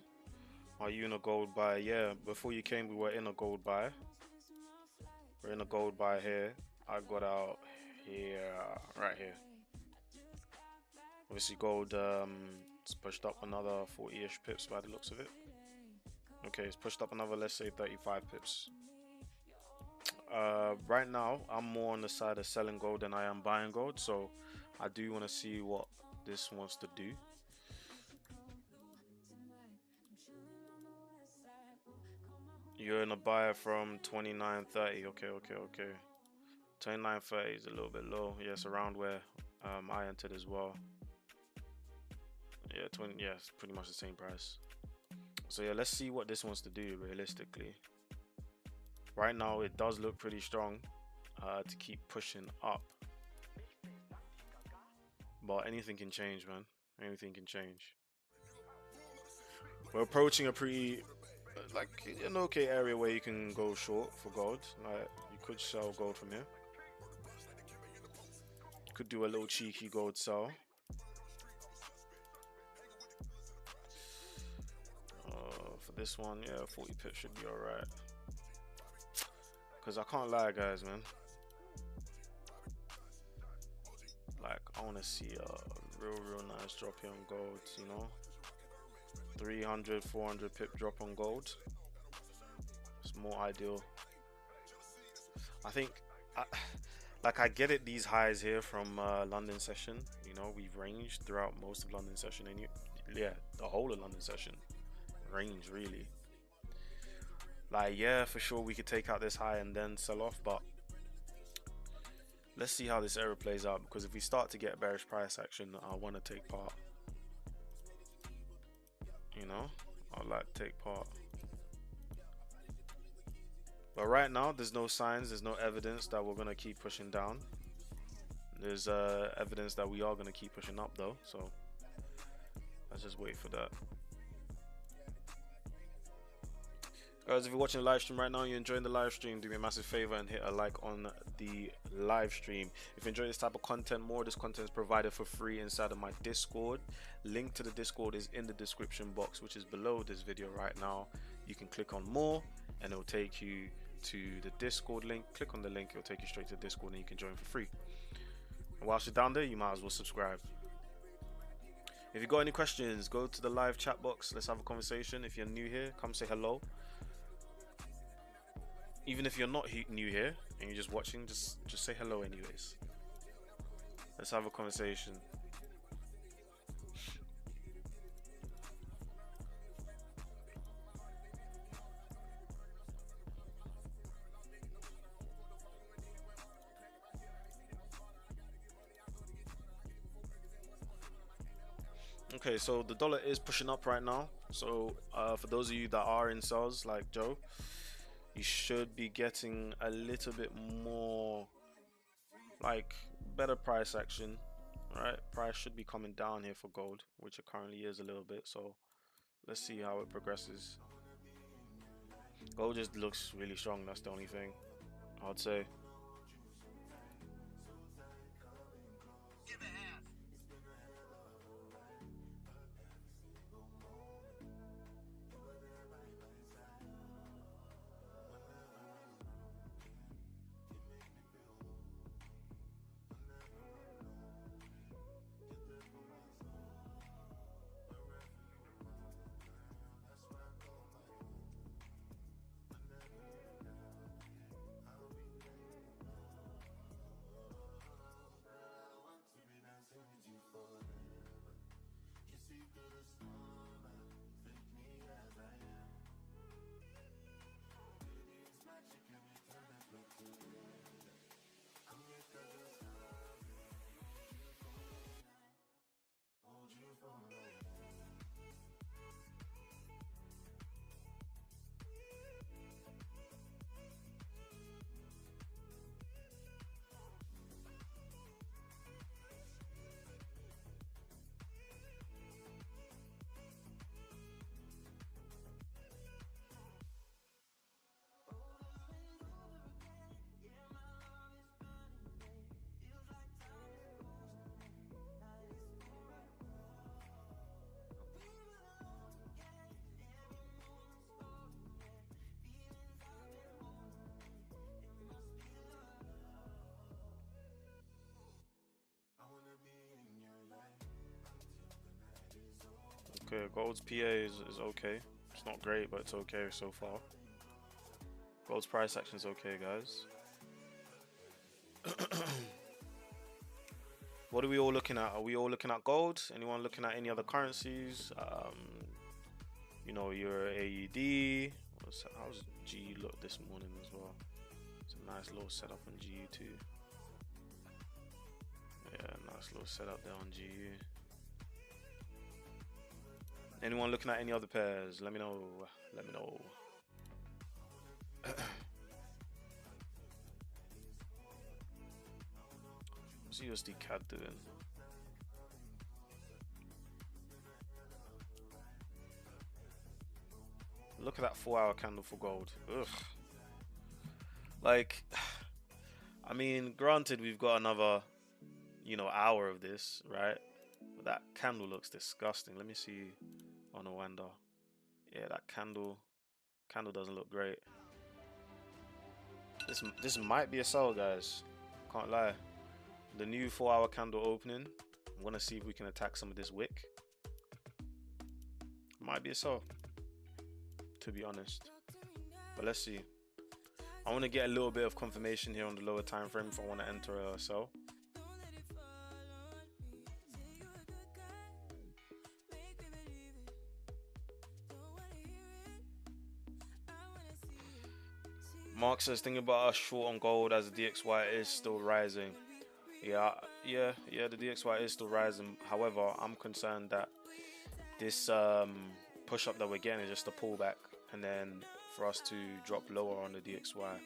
Are you in a gold buy? Yeah, before you came, we were in a gold buy. We're in a gold buy here. I got out here, right here. Obviously, gold it's pushed up another 40-ish pips by the looks of it. Okay, it's pushed up another, let's say, 35 pips. Right now, I'm more on the side of selling gold than I am buying gold, so I do want to see what this wants to do. You're in a buy from 29.30. Okay. 29.30 is a little bit low. Yes, around where I entered as well. Yeah, it's pretty much the same price. So yeah, let's see what this wants to do realistically. Right now, it does look pretty strong to keep pushing up. But anything can change, man. Anything can change. We're approaching a pretty, like, an okay area where you can go short for gold. Like, you could sell gold from here. Could do a little cheeky gold sell. For this one, yeah, 40 pips should be alright. Because I can't lie, guys, man. Like, I want to see a real nice drop here on gold, you know. 300, 400 pip drop on gold. It's more ideal. I think, I get it, these highs here from London session. You know, we've ranged throughout most of London session, and yeah, the whole of London session. Range, really. Like, yeah, for sure we could take out this high and then sell off, but let's see how this area plays out, because if we start to get bearish price action, I want to take part. You know, I'd like to take part. But right now, there's no signs, there's no evidence that we're going to keep pushing down. There's evidence that we are going to keep pushing up, though, so let's just wait for that. Guys, if you're watching the live stream right now, you're enjoying the live stream, do me a massive favor and hit a like on the live stream. If you enjoy this type of content, more of this content is provided for free inside of my Discord. Link to the Discord is in the description box, which is below this video right now. You can click on more and it will take you to the Discord link. Click on the link, it will take you straight to the Discord and you can join for free. And whilst you're down there, you might as well subscribe. If you got any questions, go to the live chat box. Let's have a conversation. If you're new here, come say hello. Even if you're not new here and you're just watching, just say hello anyways. Let's have a conversation. Okay, so the dollar is pushing up right now. So for those of you that are in sales like Joe, you should be getting a little bit more like better price action. Right, price should be coming down here for gold, which it currently is a little bit. So let's see how it progresses. Gold just looks really strong. That's the only thing I'd say. Okay, gold's PA is okay. It's not great, but it's okay so far. Gold's price action is okay, guys. What are we all looking at? Are we all looking at gold? Anyone looking at any other currencies? You know, your AUD. How's GU look this morning as well? It's a nice little setup on GU too. Yeah, nice little setup there on GU. Anyone looking at any other pairs? Let me know. Let me know. What's USD CAD doing? Look at that 4-hour candle for gold. Ugh. Like, I mean, granted, we've got another, you know, hour of this, right? But that candle looks disgusting. Let me see on a Wanda. Yeah, that candle doesn't look great. This might be a sell, guys. Can't lie. The new 4-hour candle opening. I'm gonna see if we can attack some of this wick. Might be a sell, to be honest. But let's see. I want to get a little bit of confirmation here on the lower time frame if I want to enter a sell. Mark says, thinking about us short on gold as the DXY is still rising. Yeah, the DXY is still rising. However, I'm concerned that this push up that we're getting is just a pullback, and then for us to drop lower on the DXY.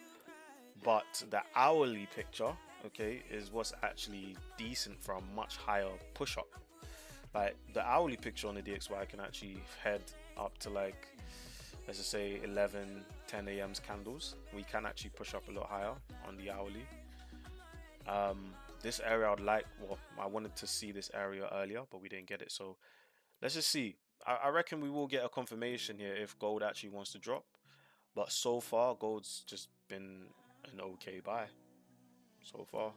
But the hourly picture, okay, is what's actually decent for a much higher push up. Like the hourly picture on the DXY can actually head up to, like, let's just say 11, 10 a.m.'s candles. We can actually push up a lot higher on the hourly. This area I'd like, well, I wanted to see this area earlier, but we didn't get it. So let's just see. I reckon we will get a confirmation here if gold actually wants to drop. But so far, gold's just been an okay buy. So far,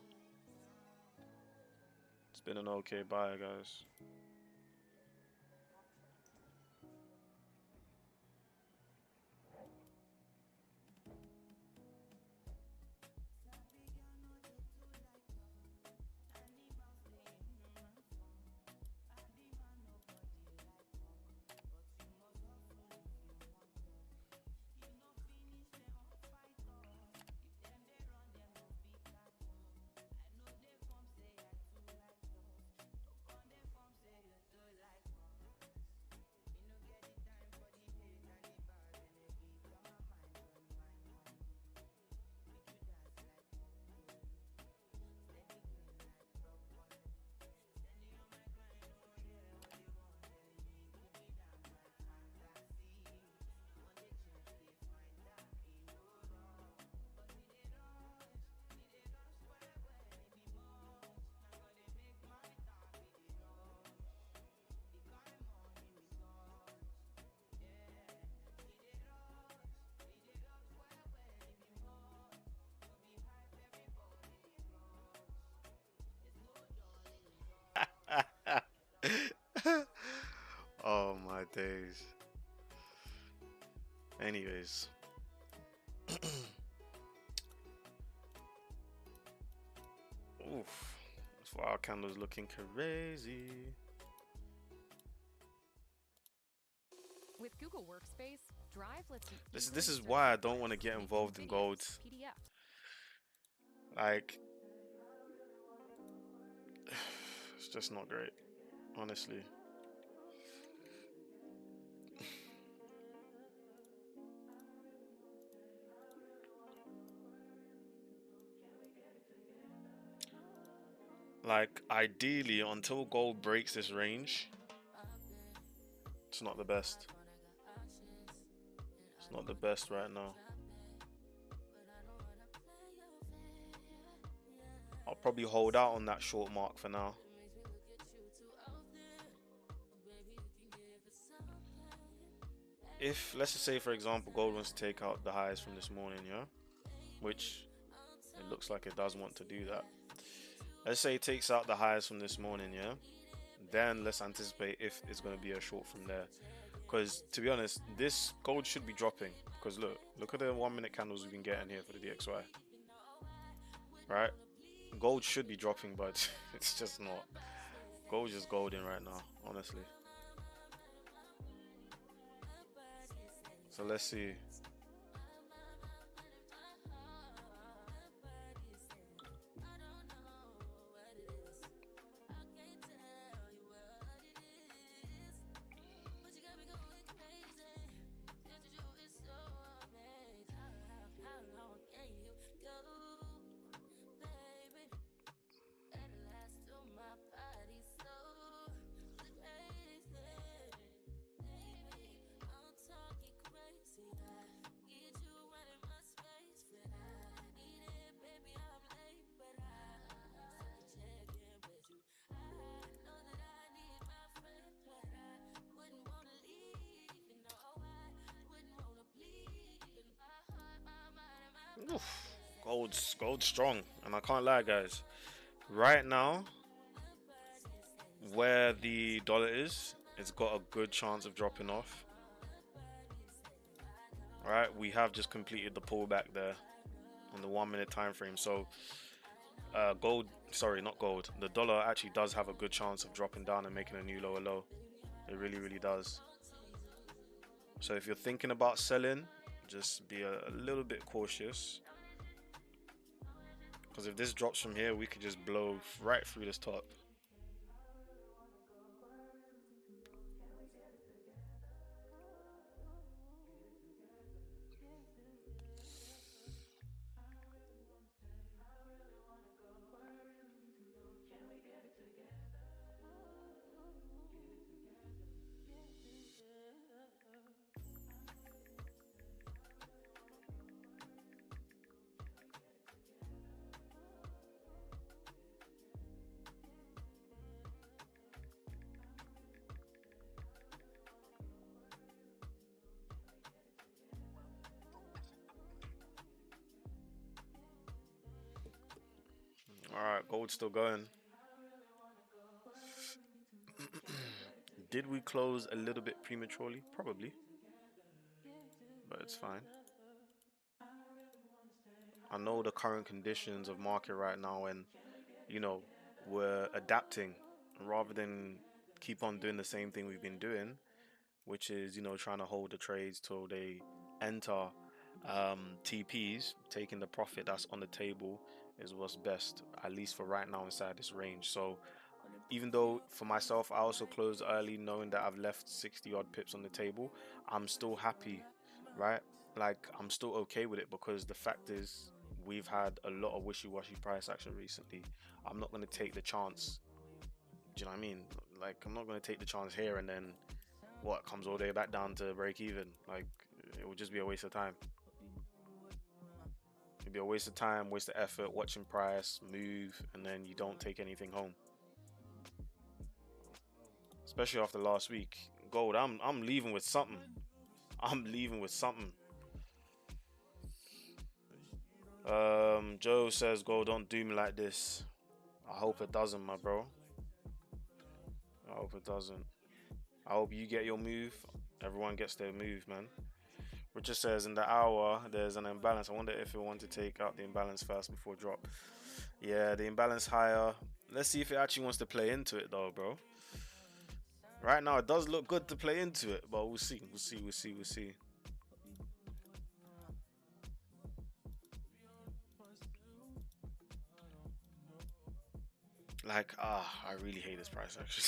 it's been an okay buy, guys. days. Anyways. Oof. That's why our candle's looking crazy. With Google Workspace, Drive lets you This is easily why I search don't want to files, get making involved in videos, gold. PDFs. Like, it's just not great, honestly. Like, ideally, until gold breaks this range, it's not the best. It's not the best right now. I'll probably hold out on that short mark for now. If, let's just say, for example, gold wants to take out the highs from this morning, yeah? Which it looks like it does want to do that. Let's say it takes out the highs from this morning, yeah? Then let's anticipate if it's going to be a short from there. Because, to be honest, this gold should be dropping. Because look at the 1 minute candles we've been getting here for the DXY. Right? Gold should be dropping, but it's just not. Gold's just golden right now, honestly. So let's see. Oof. Gold's strong, and I can't lie, guys. Right now, where the dollar is, it's got a good chance of dropping off. Right, we have just completed the pullback there on the 1 minute time frame. So, the dollar actually does have a good chance of dropping down and making a new lower low. It really, really does. So if you're thinking about selling, just be a little bit cautious. Because if this drops from here, we could just blow right through this top. Alright, gold's still going. Did we close a little bit prematurely? Probably. But it's fine. I know the current conditions of market right now, and we're adapting rather than keep on doing the same thing we've been doing, which is trying to hold the trades till they enter TPs. Taking the profit that's on the table is what's best, at least for right now inside this range. So even though for myself I also closed early knowing that I've left 60 odd pips on the table, I'm still happy, right? Like, I'm still okay with it, because the fact is we've had a lot of wishy-washy price action recently. I'm not going to take the chance. Do you know what I mean? Like, I'm not going to take the chance here and then what comes all the way back down to break even. Like, it would just be a waste of time. It'd be a waste of time, waste of effort, watching price move, and then you don't take anything home. Especially after last week. Gold, I'm leaving with something. I'm leaving with something. Joe says, gold, don't do me like this. I hope it doesn't, my bro. I hope it doesn't. I hope you get your move. Everyone gets their move, man. Richard says in the hour there's an imbalance. I wonder if we want to take out the imbalance first before drop. Yeah, the imbalance higher. Let's see if it actually wants to play into it though, bro. Right now it does look good to play into it, but we'll see. We'll see. We'll see. We'll see. Like, I really hate this price action.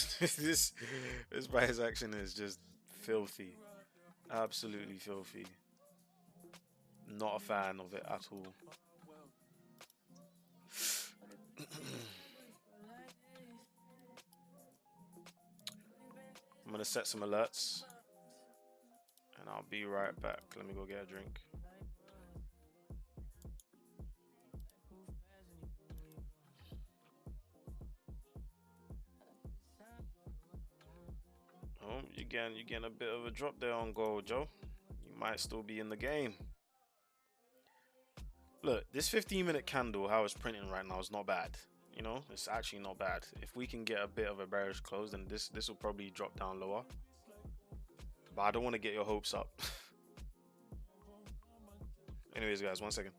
this price action is just filthy. Absolutely filthy. Not a fan of it at all. I'm gonna set some alerts and I'll be right back. Let me go get a drink. Oh, you're getting a bit of a drop there on gold, Joe. You might still be in the game. Look, this 15-minute candle, how it's printing right now, is not bad. You know, it's actually not bad. If we can get a bit of a bearish close, then this will probably drop down lower. But I don't want to get your hopes up. Anyways, guys, 1 second.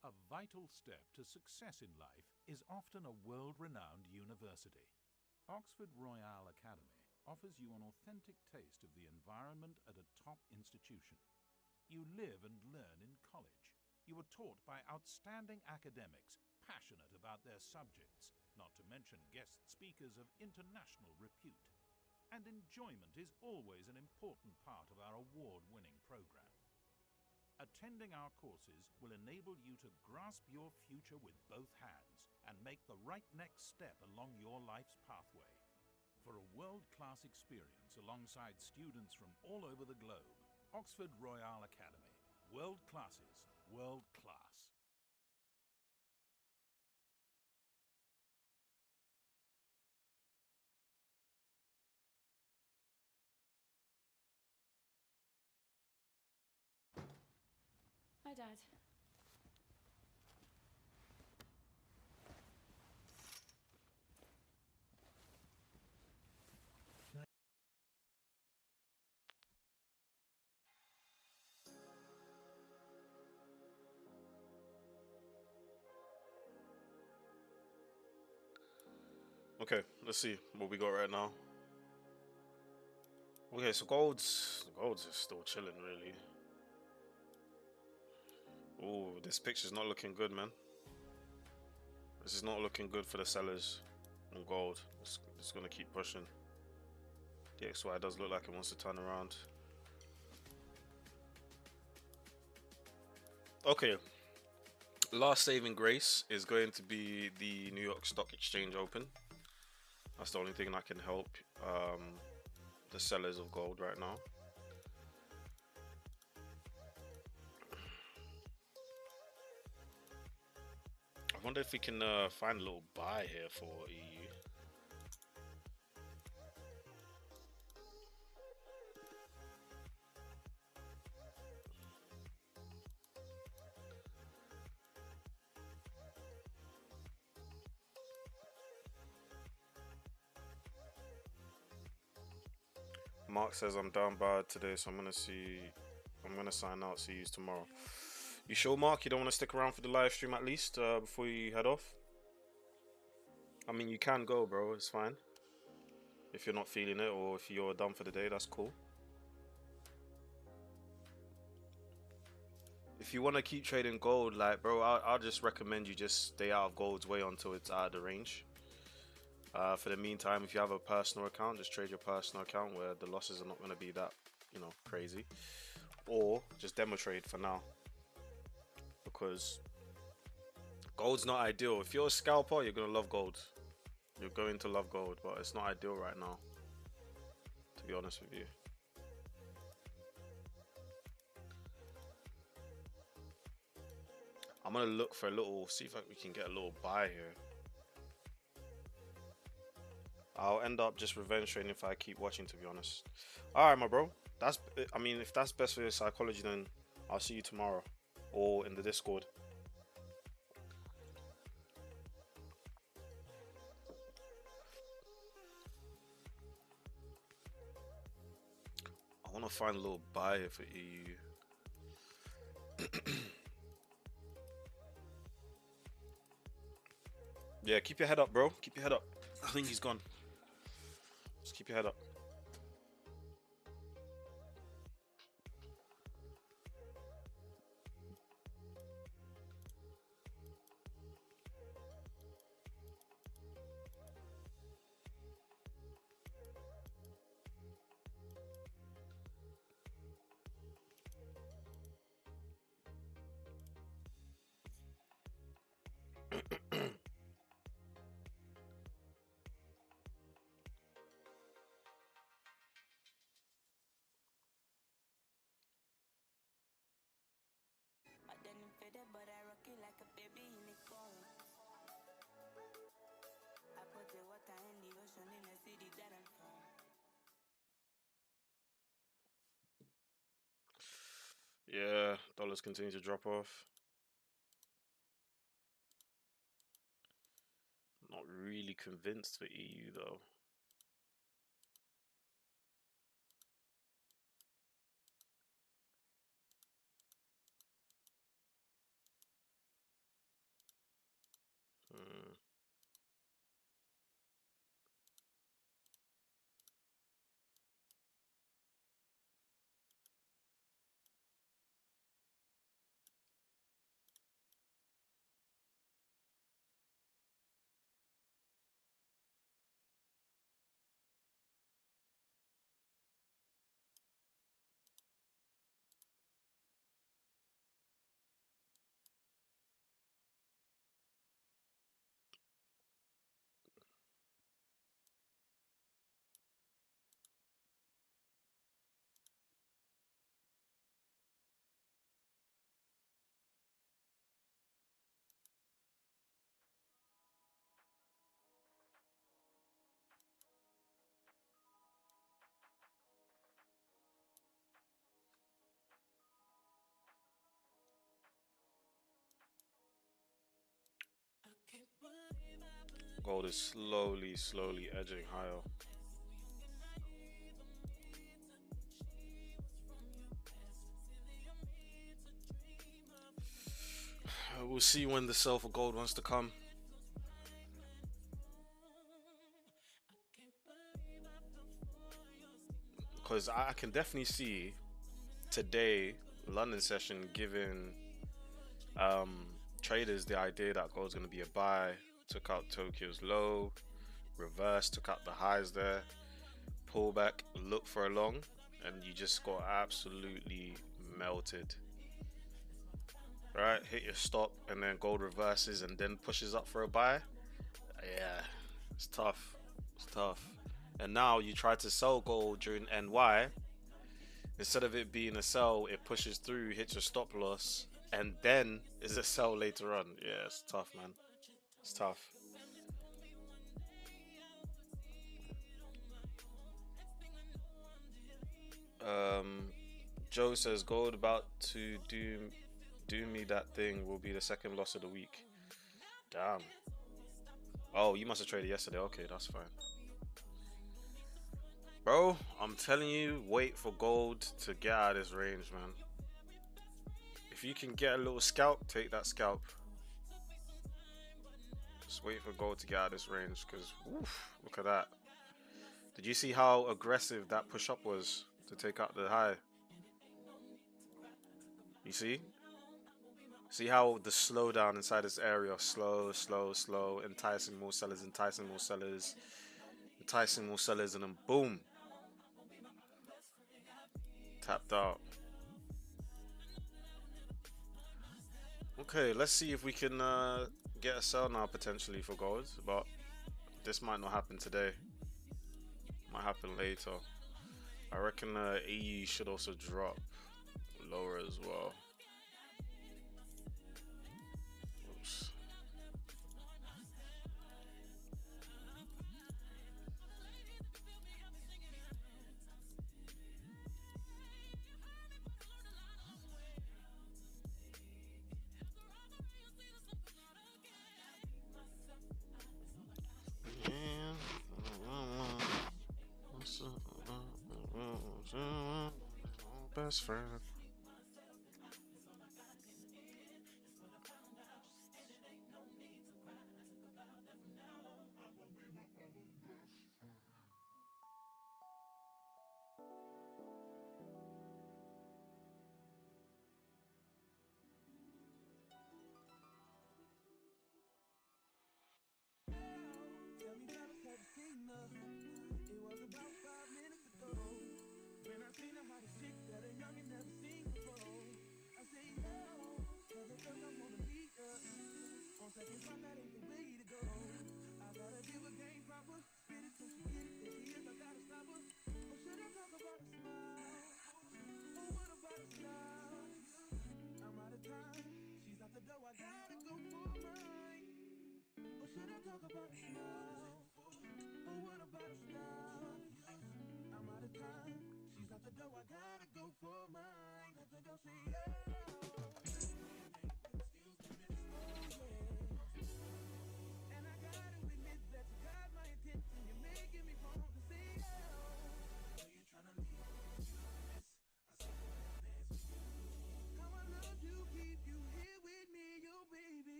A vital step to success in life is often a world-renowned university. Oxford Royal Academy offers you an authentic taste of the environment at a top institution. You live and learn in college. You are taught by outstanding academics passionate about their subjects, not to mention guest speakers of international repute. And enjoyment is always an important part of our award-winning program. Attending our courses will enable you to grasp your future with both hands and make the right next step along your life's pathway. For a world-class experience alongside students from all over the globe, Oxford Royal Academy. World classes, world class. Hi, Dad. Okay, let's see what we got right now. Okay, so gold's is still chilling, really. Oh, this picture's not looking good, man. This is not looking good for the sellers on gold. It's gonna keep pushing. The XY does look like it wants to turn around. Okay, last saving grace is going to be the New York Stock Exchange Open. That's the only thing that can help the sellers of gold right now. I wonder if we can find a little buy here for EU. Mark says I'm down bad today, so I'm gonna sign out. See you tomorrow. You sure, Mark? You don't want to stick around for the live stream at least before you head off? I mean, you can go, bro. It's fine. If you're not feeling it, or if you're done for the day, that's cool. If you want to keep trading gold, like, bro, I'll just recommend you just stay out of gold's way until it's out of the range. For the meantime, if you have a personal account, just trade your personal account where the losses are not going to be that, you know, crazy. Or just demo trade for now. Because gold's not ideal. If you're a scalper, you're going to love gold. You're going to love gold, but it's not ideal right now, to be honest with you. I'm going to look for a little, see if we can get a little buy here. I'll end up just revenge trading if I keep watching, to be honest. Alright, my bro. I mean, if that's best for your psychology, then I'll see you tomorrow. Or in the Discord. I want to find a little buy here for EU. Yeah, keep your head up, bro. Keep your head up. I think he's gone. Just keep your head up. Yeah, dollars continue to drop off. Not really convinced for EU though. Gold is slowly edging higher. We'll see when the sell for gold wants to come. Because I can definitely see today, London session, giving traders the idea that gold's going to be a buy. Took out Tokyo's low, reverse, took out the highs there, pull back, look for a long, and you just got absolutely melted. right? Hit your stop and then gold reverses and then pushes up for a buy. Yeah, it's tough. It's tough. And now you try to sell gold during NY. Instead of it being a sell, it pushes through, hits your stop loss, and then is a sell later on. Yeah, it's tough, man. It's tough. Joe says gold about to do me that thing will be the second loss of the week. Damn. Oh, you must have traded yesterday. Okay, that's fine. Bro, I'm telling you, wait for gold to get out of this range, man. If you can get a little scalp, take that scalp. Just wait for gold to get out of this range, because look at that. Did you see how aggressive that push up was to take out the high? You see? See how the slowdown inside this area, slow, slow, slow, enticing more sellers, enticing more sellers, enticing more sellers, and then boom, tapped out. Okay, let's see if we can get a sell now potentially for gold, but this might not happen today. Might happen later. I reckon AE should also drop lower as well. Oops. Best friend.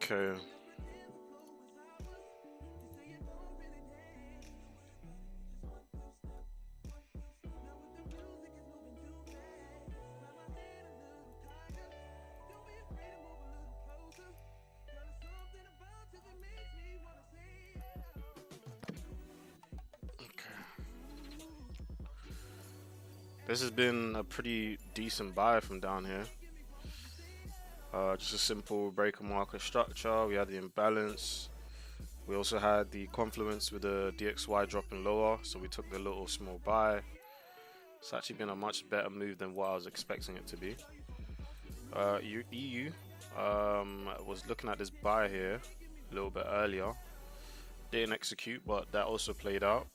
Okay. This has been a pretty decent buy from down here. Just a simple breaker market structure. We had the imbalance. We also had the confluence with the DXY dropping lower, so we took the little small buy. It's actually been a much better move than what I was expecting it to be. EU was looking at this buy here a little bit earlier. Didn't execute, but that also played out.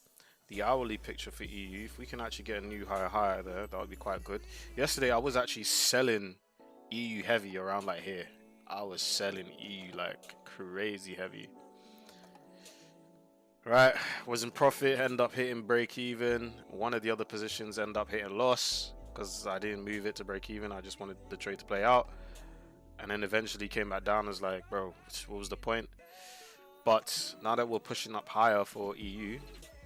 The hourly picture for EU, if we can actually get a new higher there, that would be quite good. Yesterday I was actually selling EU heavy around like here. I was selling EU like crazy heavy. Right, was in profit, end up hitting break even. One of the other positions end up hitting loss because I didn't move it to break even. I just wanted the trade to play out, and then eventually came back down. As like, bro, what was the point? But now that we're pushing up higher for EU,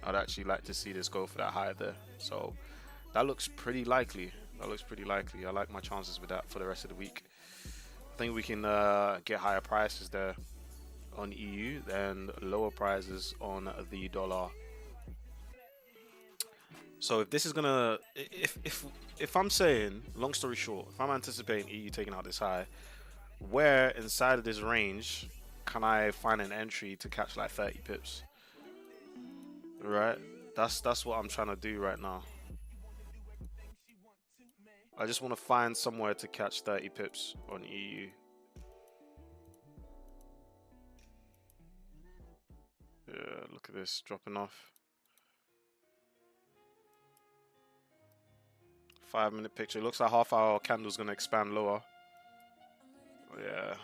I'd actually like to see this go for that higher there. So that looks pretty likely. That looks pretty likely. I like my chances with that for the rest of the week. I think we can get higher prices there on EU than lower prices on the dollar. So if this is gonna, if I'm saying, long story short, if I'm anticipating EU taking out this high, where inside of this range can I find an entry to catch like 30 pips? Right? That's what I'm trying to do right now. I just want to find somewhere to catch 30 pips on EU. Yeah, look at this dropping off. 5-minute picture. Looks like half hour candle's gonna expand lower. Yeah,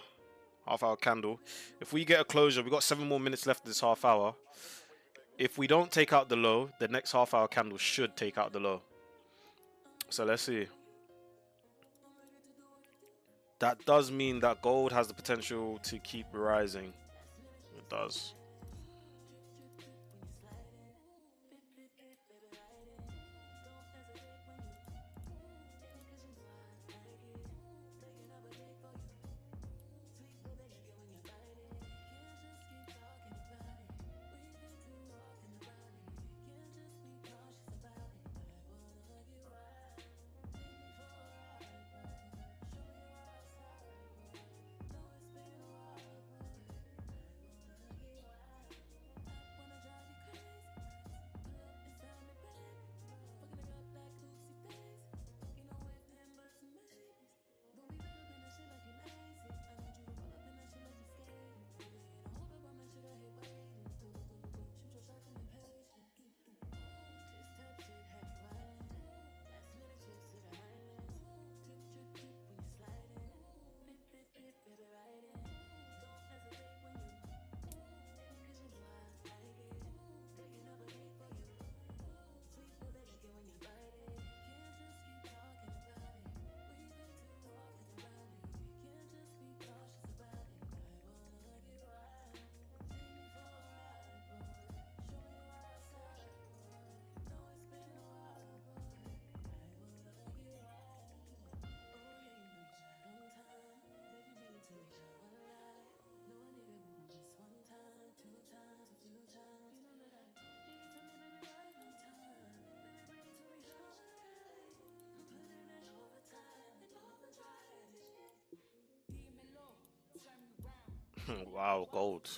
half hour candle. If we get a closure, we got 7 more minutes left of this half hour. If we don't take out the low, the next half hour candle should take out the low. So let's see. That does mean that gold has the potential to keep rising. It does. Wow, gold.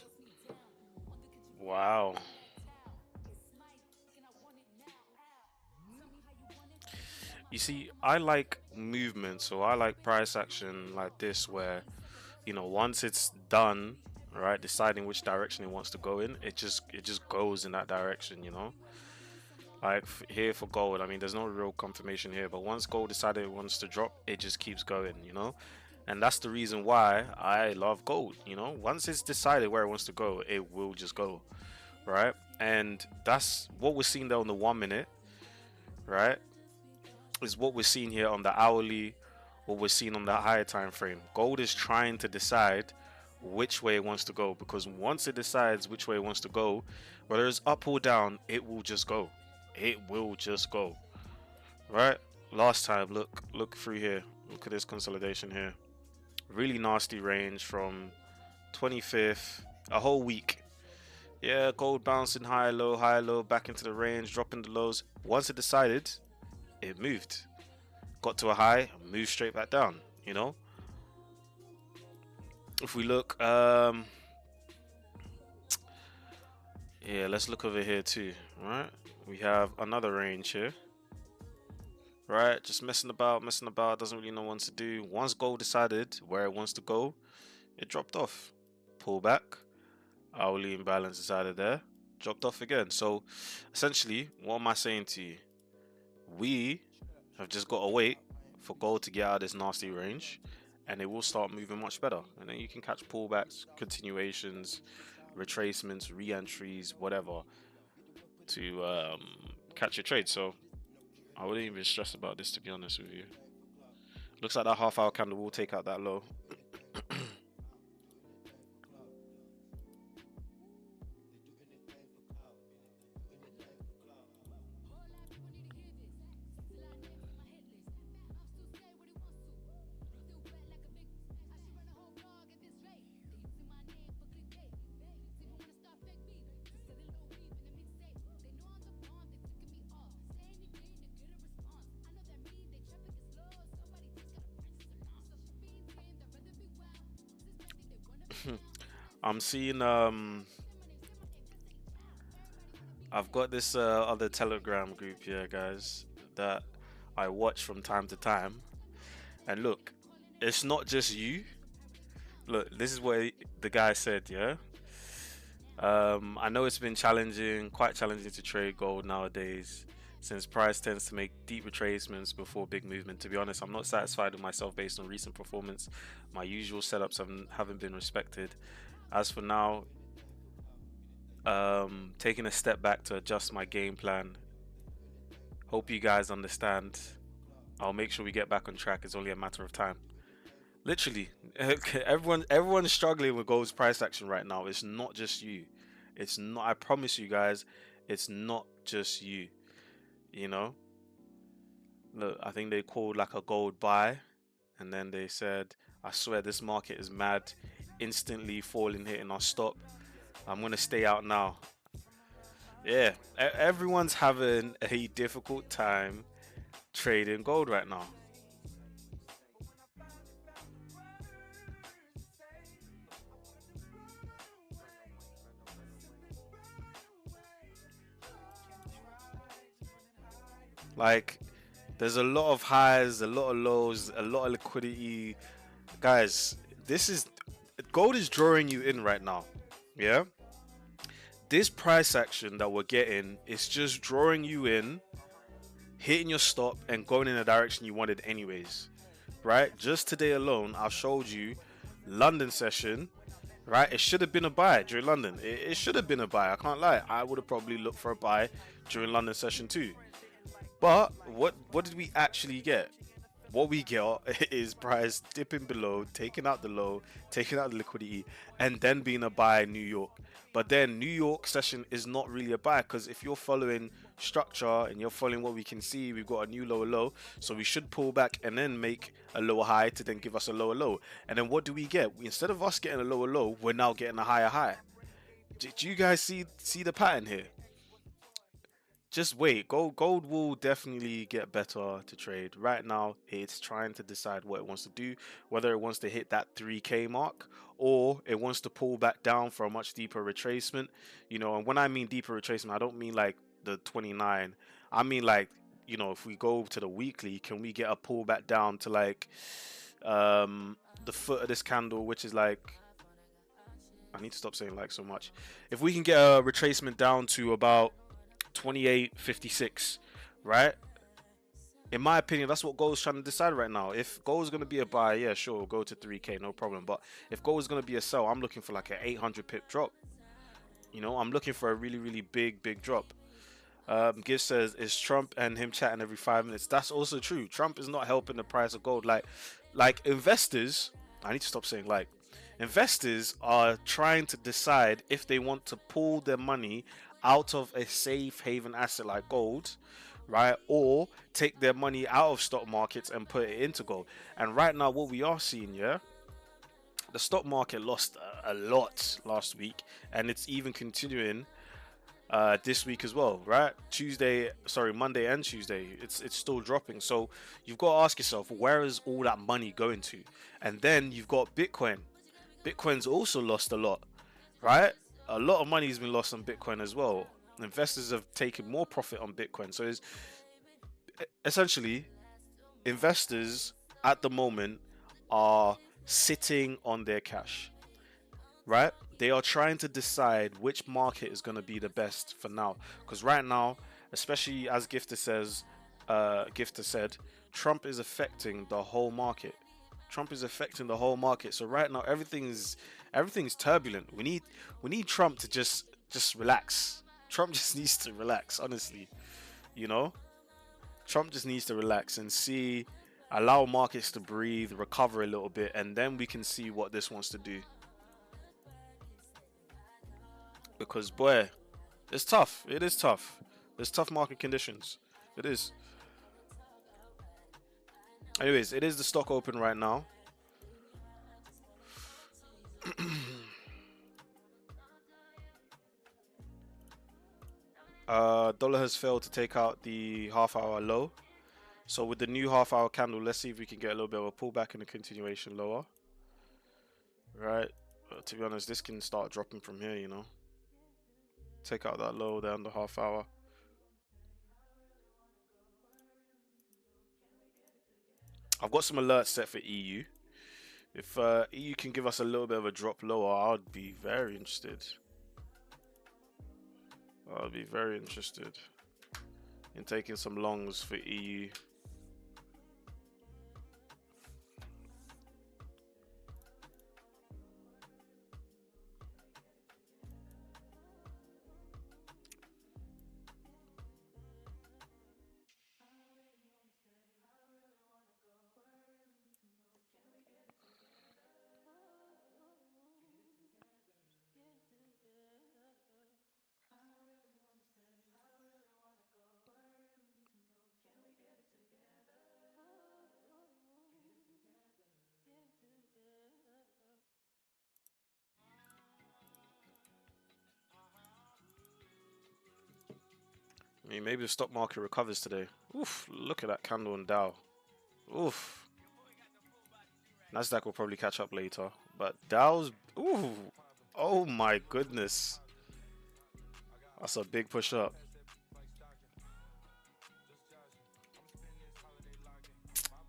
Wow. You see, I like movement, so I like price action like this where, you know, once it's done, right, deciding which direction it wants to go in, it just goes in that direction, you know? Like here for gold, I mean, there's no real confirmation here, but once gold decided it wants to drop, it just keeps going, you know? And that's the reason why I love gold, you know? Once it's decided where it wants to go, it will just go, right? And that's what we're seeing there on the 1 minute, right? Is what we're seeing here on the hourly, what we're seeing on the higher time frame. Gold is trying to decide which way it wants to go, because once it decides which way it wants to go, whether it's up or down, it will just go. It will just go, right? Last time, look through here. Look at this consolidation here. Really nasty range from 25th, a whole week. Yeah, gold bouncing high, low, back into the range, dropping the lows. Once it decided, it moved. Got to a high, moved straight back down, you know? If we look, yeah, let's look over here too, right? We have another range here, right? Just messing about, doesn't really know what to do. Once gold decided where it wants to go, it dropped off. Pull back, hourly imbalance decided there, dropped off again. So essentially, what am I saying to you? We have just got to wait for gold to get out of this nasty range, and it will start moving much better. And then you can catch pullbacks, continuations, retracements, re-entries, whatever, to catch your trade. So I wouldn't even stress about this, to be honest with you. Looks like that half hour candle will take out that low. I'm seeing I've got this other Telegram group here, guys, that I watch from time to time. And look, it's not just you. Look, this is what the guy said, yeah? I know it's been challenging, quite challenging to trade gold nowadays, since price tends to make deep retracements before big movement. To be honest, I'm not satisfied with myself based on recent performance. My usual setups haven't been respected. As for now, taking a step back to adjust my game plan. Hope you guys understand. I'll make sure we get back on track. It's only a matter of time. Literally, everyone's struggling with gold's price action right now. It's not just you. It's not. I promise you guys, it's not just you. You know. Look, I think they called like a gold buy, and then they said, "I swear this market is mad." Instantly falling, hitting our stop. I'm gonna stay out now. Yeah, everyone's having a difficult time trading gold right now. Like, there's a lot of highs, a lot of lows, a lot of liquidity. Guys, this is gold is drawing you in right now. Yeah? This price action that we're getting is just drawing you in, hitting your stop, and going in the direction you wanted anyways. Right? Just today alone, I showed you London session. Right? It should have been a buy during London. It should have been a buy. I can't lie. I would have probably looked for a buy during London session too. But what did we actually get? What we get is price dipping below, taking out the low, taking out the liquidity, and then being a buy in New York. But then New York session is not really a buy, because if you're following structure and you're following what we can see, we've got a new lower low, so we should pull back and then make a lower high to then give us a lower low. And then what do we get? Instead of us getting a lower low, we're now getting a higher high. Do you guys see the pattern here? Just wait. Gold will definitely get better to trade. Right now, it's trying to decide what it wants to do, whether it wants to hit that 3K mark or it wants to pull back down for a much deeper retracement. You know, and when I mean deeper retracement, I don't mean like the 29. I mean like, you know, if we go to the weekly, can we get a pullback down to like the foot of this candle, which is like, I need to stop saying like so much. If we can get a retracement down to about 28.56, right? In my opinion, that's what gold's trying to decide right now. If gold's going to be a buy, yeah, sure, go to 3K, no problem. But if gold is going to be a sell, I'm looking for like an 800 pip drop. You know, I'm looking for a really, really big drop. Giz says, is Trump and him chatting every 5 minutes? That's also true. Trump is not helping the price of gold. Like investors, I need to stop saying like. Investors are trying to decide if they want to pull their money out of a safe haven asset like gold, right, or take their money out of stock markets and put it into gold. And right now, what we are seeing, yeah, the stock market lost a lot last week, and it's even continuing this week as well, right? Monday and Tuesday, it's still dropping. So you've got to ask yourself, where is all that money going to? And then you've got Bitcoin. Bitcoin's also lost a lot, right? A lot of money has been lost on Bitcoin as well. Investors have taken more profit on Bitcoin. So it's essentially, investors at the moment are sitting on their cash, right? They are trying to decide which market is going to be the best for now. Because right now, especially as Gifter said, Trump is affecting the whole market. Trump is affecting the whole market. So right now, everything's turbulent. We need Trump to just relax. Trump just needs to relax, honestly. You know? Trump just needs to relax and allow markets to breathe, recover a little bit, and then we can see what this wants to do. Because boy, it's tough. It is tough. There's tough market conditions. It is. Anyways, it is the stock open right now. Dollar has failed to take out the half-hour low. So with the new half-hour candle, let's see if we can get a little bit of a pullback and a continuation lower. Right. To be honest, this can start dropping from here, you know. Take out that low there on the half hour. I've got some alerts set for EU. If EU can give us a little bit of a drop lower, I would be very interested. I'd be very interested in taking some longs for EU. I mean, maybe the stock market recovers today. Oof, look at that candle on Dow. Oof. Nasdaq will probably catch up later, but Dow's, ooh, oh my goodness. That's a big push up.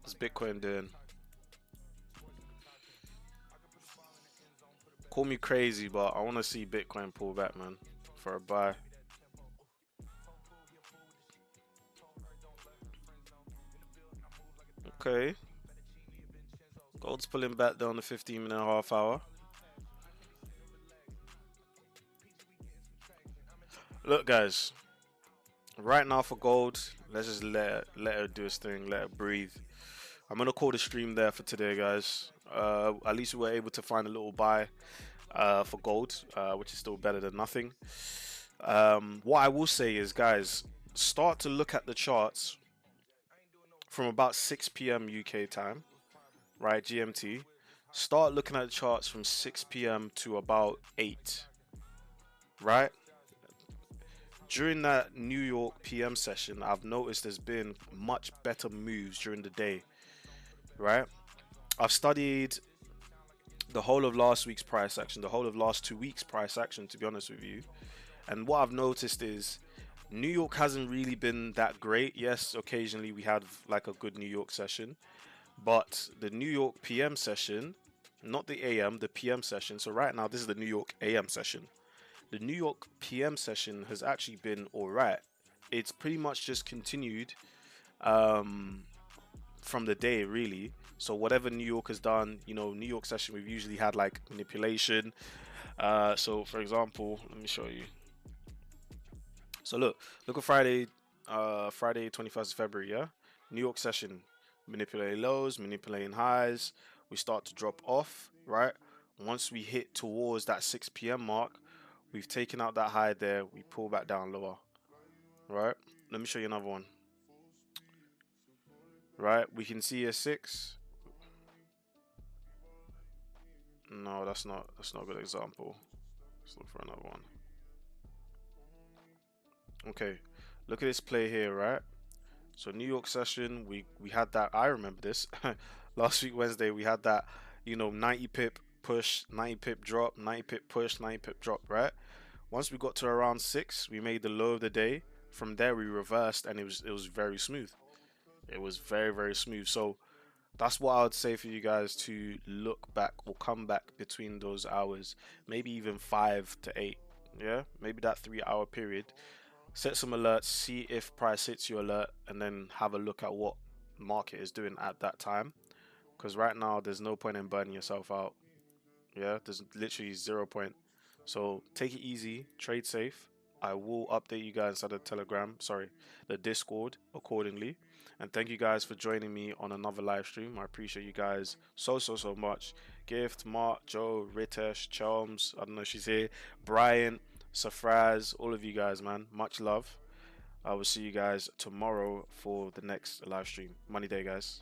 What's Bitcoin doing? Call me crazy, but I want to see Bitcoin pull back, man, for a buy. Okay. Gold's pulling back down the 15-minute half hour. Look, guys. Right now for gold, let's just let it do its thing, let it breathe. I'm gonna call the stream there for today, guys. At least we were able to find a little buy for gold, which is still better than nothing. What I will say is, guys, start to look at the charts from about 6 p.m. UK time, right, GMT. Start looking at the charts from 6 p.m. to about 8, right? During that New York PM session, I've noticed there's been much better moves during the day, right? I've studied the whole of last week's price action, the whole of last 2 weeks' price action, to be honest with you. And what I've noticed is New York hasn't really been that great. Yes, occasionally we had like a good New York session, but the New York PM session, not the AM, the PM session. So right now, this is the New York AM session. The New York PM session has actually been alright. It's pretty much just continued from the day, really. So whatever New York has done, you know, New York session, we've usually had like manipulation. So for example, let me show you. So look at Friday 21st of February, yeah? New York session, manipulating lows, manipulating highs. We start to drop off, right? Once we hit towards that 6 p.m. mark, we've taken out that high there. We pull back down lower, right? Let me show you another one. Right, we can see a 6. No, that's not a good example. Let's look for another one. Okay, look at this play here, right? So New York session, we had that. I remember this. Last week Wednesday, we had that, you know, 90 pip push, 90 pip drop, 90 pip push, 90 pip drop, right? Once we got to around 6, we made the low of the day. From there, we reversed, and it was very smooth. It was very, very smooth. So that's what I would say for you guys to look back or come back between those hours, maybe even 5 to 8. Yeah, maybe that 3-hour period. Set some alerts, see if price hits your alert, and then have a look at what market is doing at that time. Because right now, there's no point in burning yourself out. Yeah, there's literally 0 point. So take it easy, trade safe. I will update you guys on the Discord accordingly. And thank you guys for joining me on another live stream. I appreciate you guys so much. Gift, Mark, Joe, Ritesh, Chalms, I don't know if she's here, Brian, Safraz, all of you guys, man. Much love. I will see you guys tomorrow for the next live stream. Money day, guys.